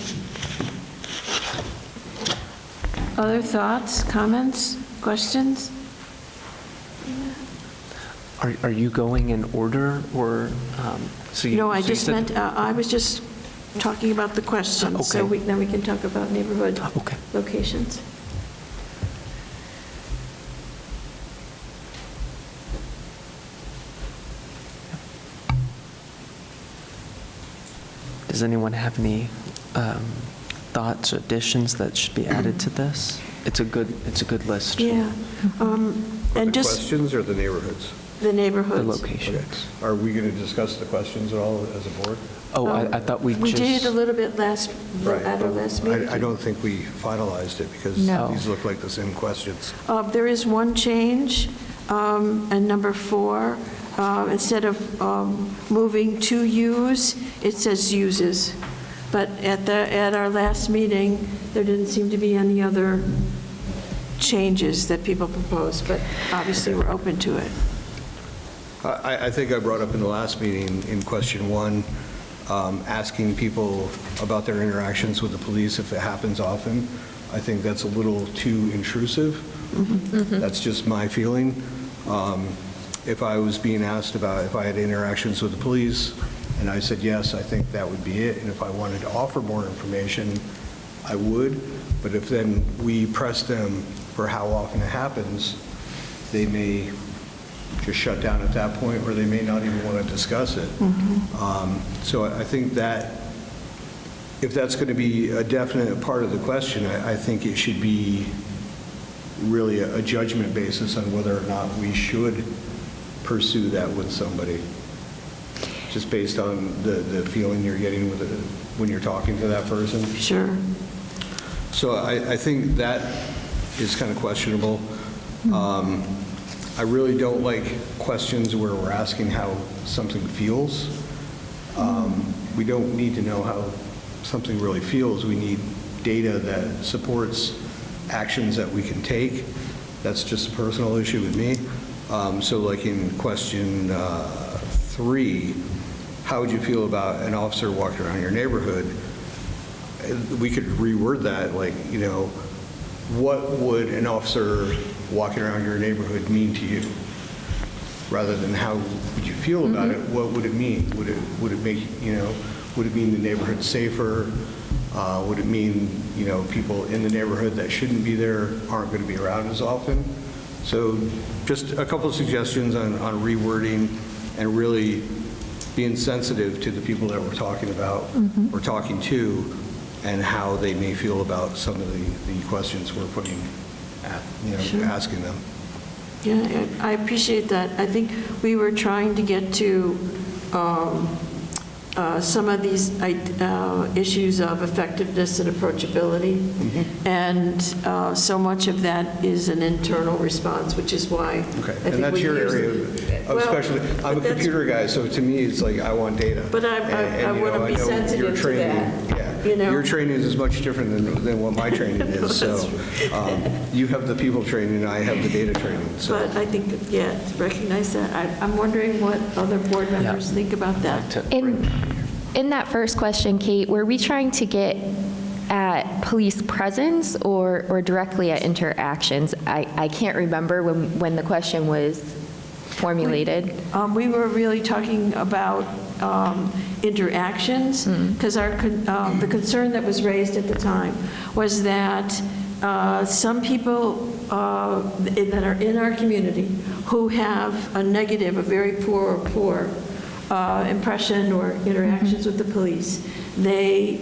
Other thoughts, comments, questions? Are you going in order, or? So you- No, I so you just said- meant, I was just talking about the questions. So Okay. then we can talk about neighborhood Okay. locations. Does anyone have any thoughts or additions that should be added to this? It's a good list. Yeah. And The just questions or the neighborhoods? the The neighborhoods. locations. Are we going to discuss the questions at all as a board? Oh, I thought we We just. did a little bit at our last meeting. I don't think we finalized it because No. these look like the same questions. There is one change, and number 4, instead of moving to use, it says uses. But at our last meeting, there didn't seem to be any other changes that people proposed, but obviously we're open to it. I think I brought up in the last meeting, in question 1, asking people about their interactions with the police if it happens often. I think that's a little too intrusive. That's just my feeling. If I was being asked about if I had interactions with the police, and I said yes, I think that would be it. And if I wanted to offer more information, I would. But if then we press them for how often it happens, they may just shut down at that point, or they may not even want to discuss it. So I think that if that's going to be a definite part of the question, I think it should be really a judgment basis on whether or not we should pursue that with somebody, just based on the feeling you're getting with it when you're talking to that person. Sure. So I think that is kind of questionable. I really don't like questions where we're asking how something feels. We don't need to know how something really feels. We need data that supports actions that we can take. That's just a personal issue with me. So like in question 3, how would you feel about an officer walking around your neighborhood? We could reword that, like, what would an officer walking around your neighborhood mean to you? Rather than how would you feel about it, what would it mean? Would it make, would it mean the neighborhood safer? Would it mean, people in the neighborhood that shouldn't be there aren't going to be around as often? So just a couple of suggestions on rewording and really being sensitive to the people that we're talking about, we're talking to, and how they may feel about some of the questions we're putting, Sure. asking them. Yeah, I appreciate that. I think we were trying to get to some of these issues of effectiveness and approachability, and so much of that is an internal response, which is why Okay, I think and that's we your use area it. of Well, specialty. I'm a but that's- computer guy, so to me, it's like, I want data. But I And, you want know, to be I know your sensitive to training- that, Yeah, you know? your training is much different than what my training is, so you have the people training, and I have the data training, so. But I think, yeah, to recognize that. I'm wondering what other board members think about that. In that first question, Kate, were we trying to get at police presence or directly at interactions? I can't remember when the question was formulated. We were really talking about interactions, because the concern that was raised at the time was that some people that are in our community who have a negative, a very poor impression or interactions with the police, we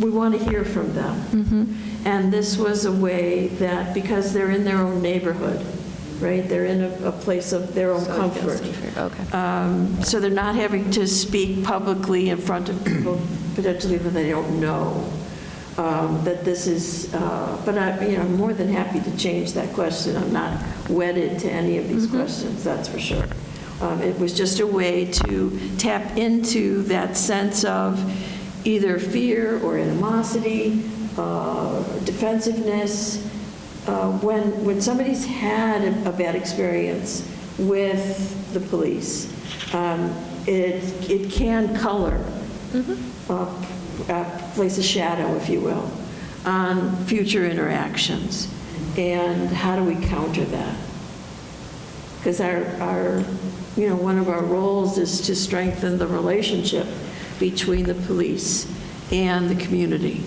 want to hear from them. And this was a way that, because they're in their own neighborhood, right? They're in a place of their own comfort. Okay. So they're not having to speak publicly in front of people potentially that they don't know. That this is, but I'm more than happy to change that question. I'm not wedded to any of these questions, that's for sure. It was just a way to tap into that sense of either fear or animosity, defensiveness. When somebody's had a bad experience with the police, it can color, place a shadow, if you will, on future interactions. And how do we counter that? Because one of our roles is to strengthen the relationship between the police and the community.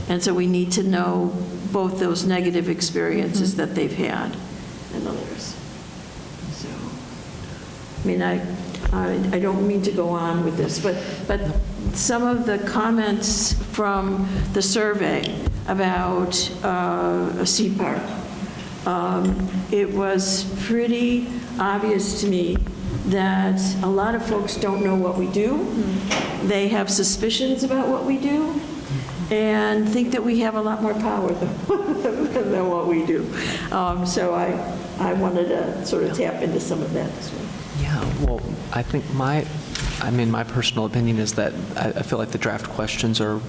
And so we need to know both those negative experiences that they've had and others. So, I mean, I don't mean to go on with this, but some of the comments from the survey about a CPARB, it was pretty obvious to me that a lot of folks don't know what we do. They have suspicions about what we do and think that we have a lot more power than what we do. So I wanted to sort of tap into some of that as well. Yeah, well, I think my personal opinion is that I feel like the draft questions are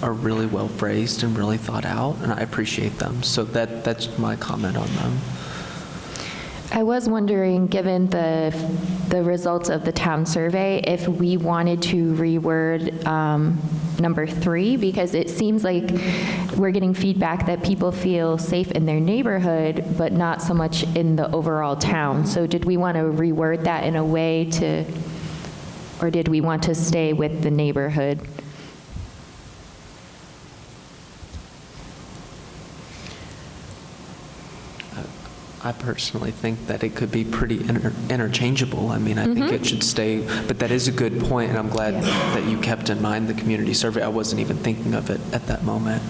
really well phrased and really thought out, and I appreciate them. So that's my comment on them. I was wondering, given the results of the town survey, if we wanted to reword number 3, because it seems like we're getting feedback that people feel safe in their neighborhood, but not so much in the overall town. So did we want to reword that in a way or did we want to stay with the neighborhood? I personally think that it could be pretty interchangeable. I mean, I think it should stay, but that is a good point, and I'm glad that you kept in mind the community survey. I wasn't even thinking of it at that moment.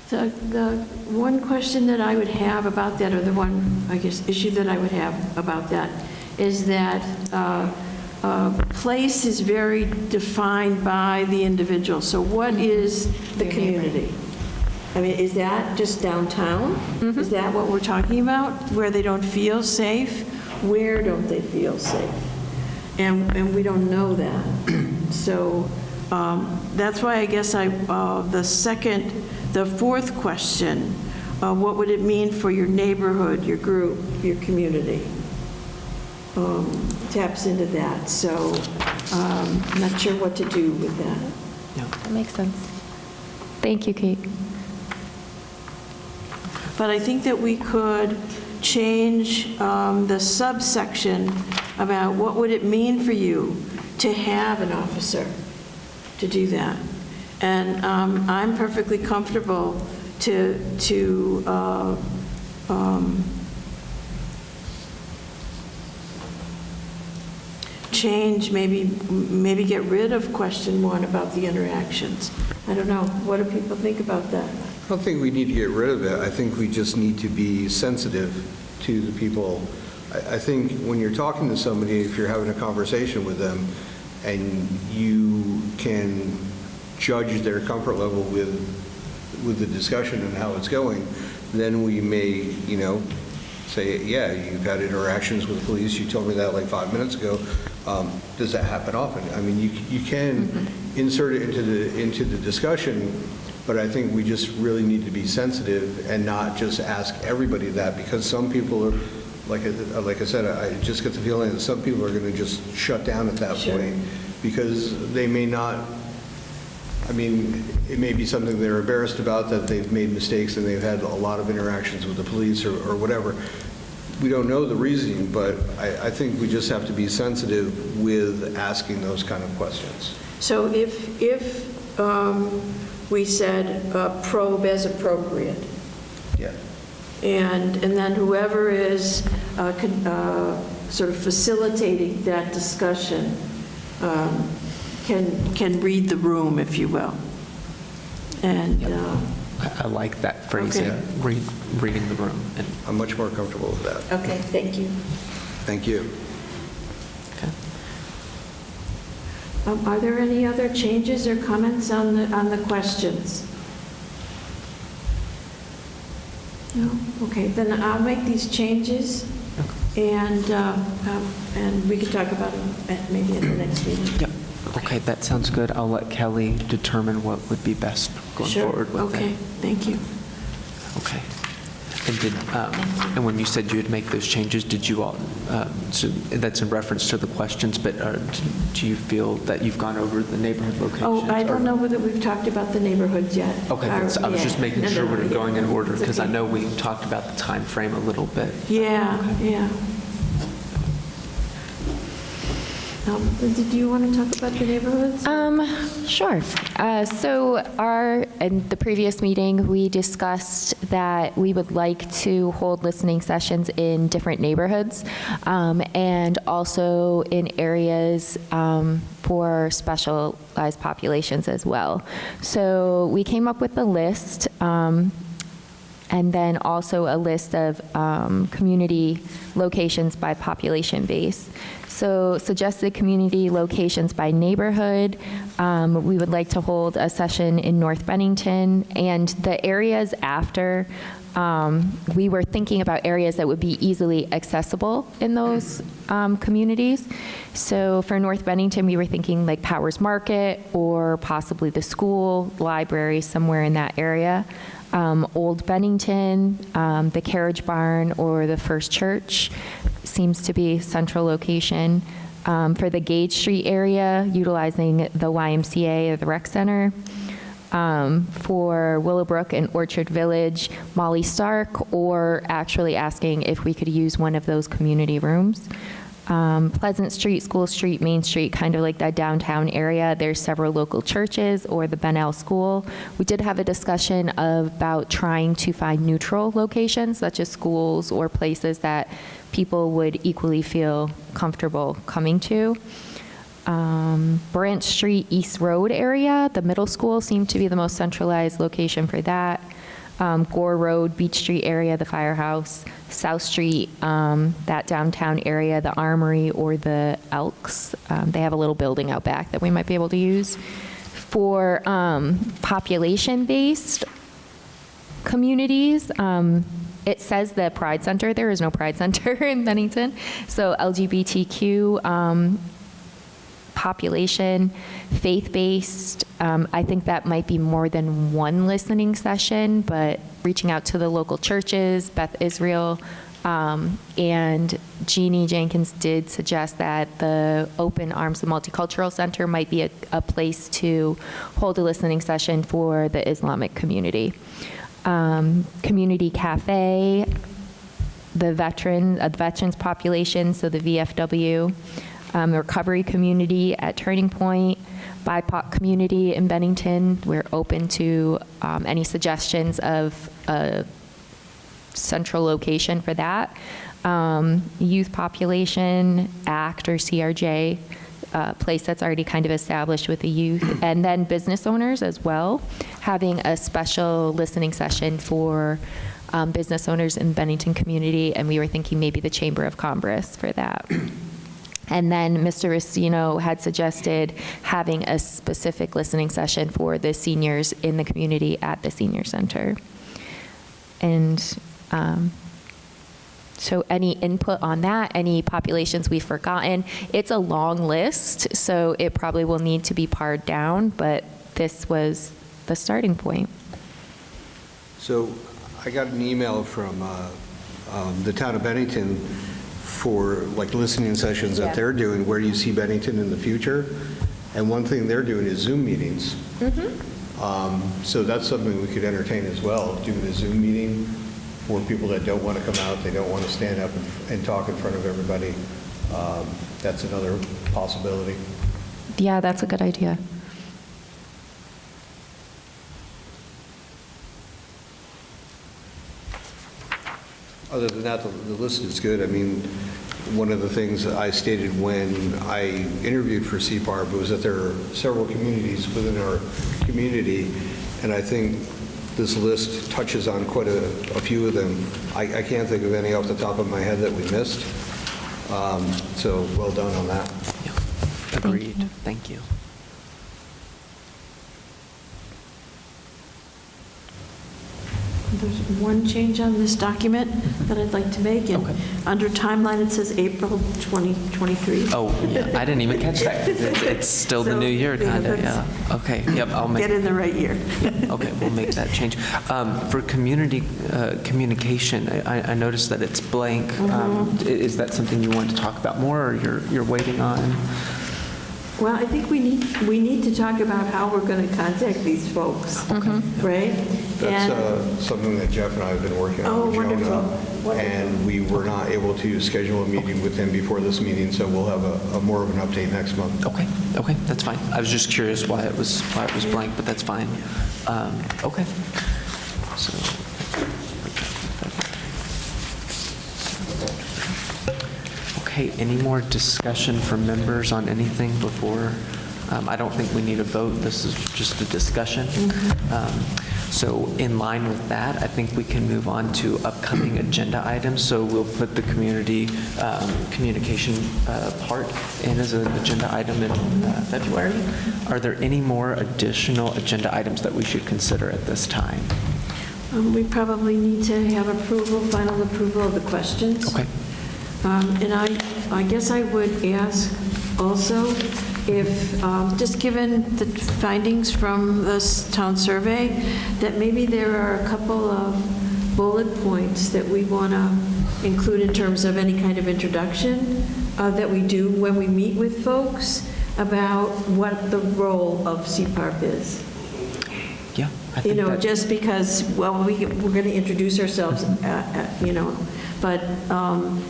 The one question that I would have about that, or the one, I guess, issue that I would have about that, is that place is very defined by the individual. So what is the community? I mean, is that just downtown? Is that what we're talking about? Where they don't feel safe? Where don't they feel safe? And we don't know that. So that's why I guess the fourth question, what would it mean for your neighborhood, your group, your community? Taps into that. So I'm not sure what to do with that. That makes sense. Thank you, Kate. But I think that we could change the subsection about what would it mean for you to have an officer to do that. And I'm perfectly comfortable to change, maybe get rid of question 1 about the interactions. I don't know. What do people think about that? I don't think we need to get rid of it. I think we just need to be sensitive to the people. I think when you're talking to somebody, if you're having a conversation with them, and you can judge their comfort level with the discussion and how it's going, then we may, say, yeah, you've had interactions with the police, you told me that like 5 minutes ago. Does that happen often? I mean, you can insert it into the discussion, but I think we just really need to be sensitive and not just ask everybody that, because some people are, like I said, I just get the feeling that some people are going to just shut down at that point, because they may not, I mean, it may be something they're embarrassed about, that they've made mistakes and they've had a lot of interactions with the police or whatever. We don't know the reasoning, but I think we just have to be sensitive with asking those kind of questions. So if we said probe as appropriate, Yeah. and then whoever is sort of facilitating that discussion can read the room, if you will. And I like that phrasing, Okay. reading the room. And I'm much more comfortable with that. okay, thank you. Thank you. Are there any other changes or comments on the questions? No? Okay, then I'll make these changes, and we can talk about them maybe at the next meeting. Yep. Okay, that sounds good. I'll let Kelly determine what would be best going forward with Okay, it. thank you. Okay. And when you said you would make those changes, did you all, so that's in reference to the questions, but do you feel that you've gone over the neighborhood locations? Oh, I don't know whether we've talked about the neighborhoods yet. Okay, I was just making sure we're going in order, It's because I okay. know we talked about the time frame a little bit. Yeah, yeah. Did you want to talk about the neighborhoods? Sure. So in the previous meeting, we discussed that we would like to hold listening sessions in different neighborhoods, and also in areas for specialized populations as well. So we came up with a list, and then also a list of community locations by population base. So suggested community locations by neighborhood, we would like to hold a session in North Bennington, and the areas after, we were thinking about areas that would be easily accessible in those communities. So for North Bennington, we were thinking like Powers Market or possibly the school, library, somewhere in that area. Old Bennington, the Carriage Barn, or the First Church seems to be central location. For the Gage Street area, utilizing the YMCA or the Rec Center. For Willowbrook and Orchard Village, Molly Stark, or actually asking if we could use one of those community rooms. Pleasant Street, School Street, Main Street, kind of like that downtown area. There's several local churches or the Bennell School. We did have a discussion about trying to find neutral locations, such as schools or places that people would equally feel comfortable coming to. Branch Street, East Road area, the middle school seemed to be the most centralized location for that. Gore Road, Beach Street area, the firehouse. South Street, that downtown area, the Armory or the Elks. They have a little building out back that we might be able to use. For population-based communities, it says the Pride Center. There is no Pride Center in Bennington. So LGBTQ population, faith-based. I think that might be more than one listening session, but reaching out to the local churches, Beth Israel, and Jeannie Jenkins did suggest that the Open Arms and Multicultural Center might be a place to hold a listening session for the Islamic community. Community cafe, the veterans population, so the VFW, recovery community at Turning Point, BIPOC community in Bennington. We're open to any suggestions of a central location for that. Youth population, ACT or CRJ place that's already kind of established with the youth, and then business owners as well, having a special listening session for business owners in the Bennington community, and we were thinking maybe the Chamber of Commerce for that. And then Mr. Racino had suggested having a specific listening session for the seniors in the community at the senior center. And so any input on that, any populations we've forgotten? It's a long list, so it probably will need to be pared down, but this was the starting point. So I got an email from the town of Bennington for like listening sessions that they're doing. Where do you see Bennington in the future? And one thing they're doing is Zoom meetings. So that's something we could entertain as well, doing a Zoom meeting for people that don't want to come out, they don't want to stand up and talk in front of everybody. That's another possibility. Yeah, that's a good idea. Other than that, the list is good. I mean, one of the things that I stated when I interviewed for CPARB was that there are several communities within our community, and I think this list touches on quite a few of them. I can't think of any off the top of my head that we missed. So well done on that. Yeah. Agreed. Thank you. There's one change on this document that I'd like to make. And under timeline, it says April 2023. Oh, yeah, I didn't even catch that. It's still the new year, kind of, yeah. Okay, yep, I'll make. Get in the right year. Okay, we'll make that change. For community communication, I noticed that it's blank. Is that something you want to talk about more, or you're waiting on? Well, I think we need to talk about how we're going to contact these folks, right? That's something that Jeff and I have been working on with Jonah, and we were not able to schedule a meeting with him before this meeting, so we'll have a more of an update next month. Okay, that's fine. I was just curious why it was blank, but that's fine. Okay. So. Okay, any more discussion from members on anything before? I don't think we need a vote. This is just a discussion. So in line with that, I think we can move on to upcoming agenda items. So we'll put the community communication part in as an agenda item in February. Are there any more additional agenda items that we should consider at this time? We probably need to have final approval of the questions. Okay. And I guess I would ask also if, just given the findings from this town survey, that maybe there are a couple of bullet points that we want to include in terms of any kind of introduction that we do when we meet with folks about what the role of CPARB is. Yeah. I think that, just because, well, we're going to introduce ourselves, but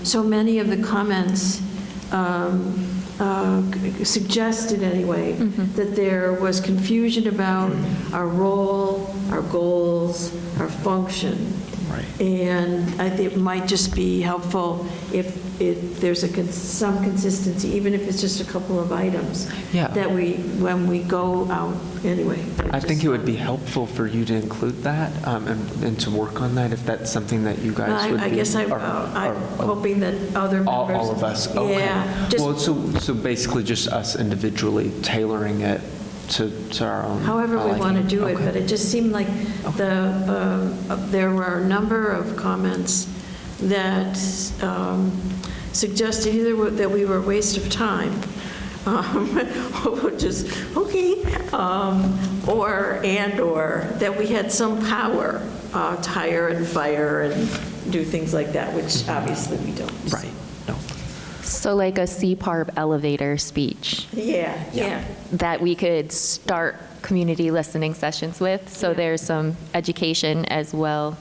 so many of the comments suggested anyway that there was confusion about our role, our goals, our function. Right. And I think it might just be helpful if there's some consistency, even if it's just a couple of items, that when we go out anyway. I think it would be helpful for you to include that and to work on that if that's something that you guys would be. I guess I'm hoping that other members. All of us, okay. Yeah. Well, so basically just us individually tailoring it to our own. However we want to do it, Okay. but it just seemed like there were a number of comments that suggested either that we were a waste of time, which is okay, or that we had some power to hire and fire and do things like that, which obviously we don't. Right. No. So like a CPARB elevator speech Yeah. that we could start community listening sessions with. So there's some education as well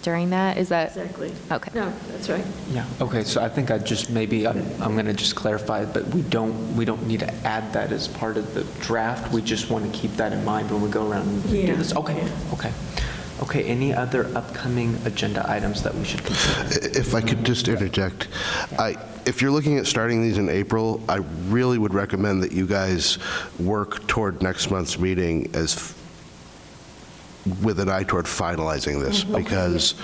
during that. Is that? Exactly. Okay. No, that's right. Yeah. Okay. So I think I'm going to just clarify, but we don't need to add that as part of the draft. We just want to keep that in mind when we go around and do this. Okay. Yeah. Okay. Okay, any other upcoming agenda items that we should consider? If I could just interject, if you're looking at starting these in April, I really would recommend that you guys work toward next month's meeting with an eye toward finalizing this, because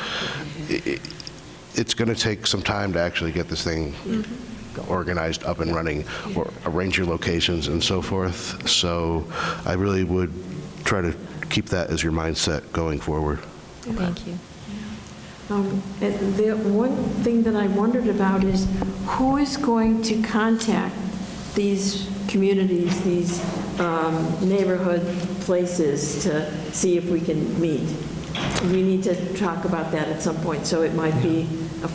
it's going to take some time to actually get this thing organized, up and running, or arrange your locations and so forth. So I really would try to keep that as your mindset going forward. Thank you. And the one thing that I wondered about is who is going to contact these communities, these neighborhood places to see if we can meet? We need to talk about that at some point, so it might be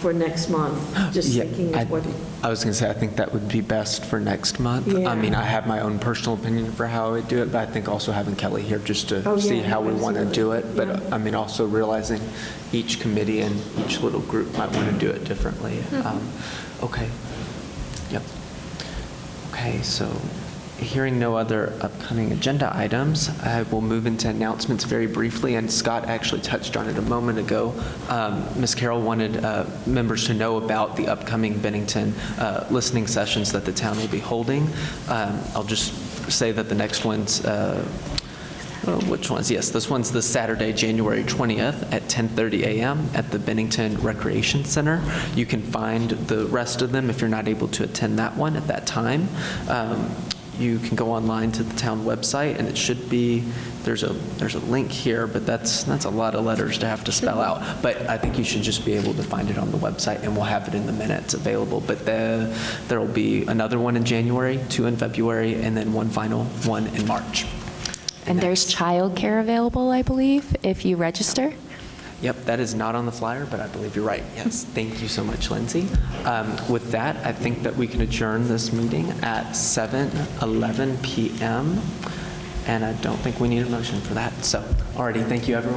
for next month, just thinking of what... I was going to say, I think that would be best for next month. Yeah. I mean, I have my own personal opinion for how I would do it, but I think also having Kelly here just to see how we want to do it. But Yeah. I mean, also realizing each committee and each little group might want to do it differently. Okay. Yep. Okay, so hearing no other upcoming agenda items, I will move into announcements very briefly, and Scott actually touched on it a moment ago. Ms. Carroll wanted members to know about the upcoming Bennington listening sessions that the town will be holding. I'll just say that the next one's, which ones? Yes, this one's this Saturday, January 20th at 10:30 a.m. at the Bennington Recreation Center. You can find the rest of them if you're not able to attend that one at that time. You can go online to the town website, and it should be, there's a link here, but that's a lot of letters to have to spell out. But I think you should just be able to find it on the website, and we'll have it in the minutes available. But there will be another one in January, 2 in February, and then one final one in March. And there's childcare available, I believe, if you register. Yep, that is not on the flyer, but I believe you're right. Yes, thank you so much, Lindsay. With that, I think that we can adjourn this meeting at 7:11 p.m., and I don't think we need a motion for that. So, alrighty, thank you, everyone.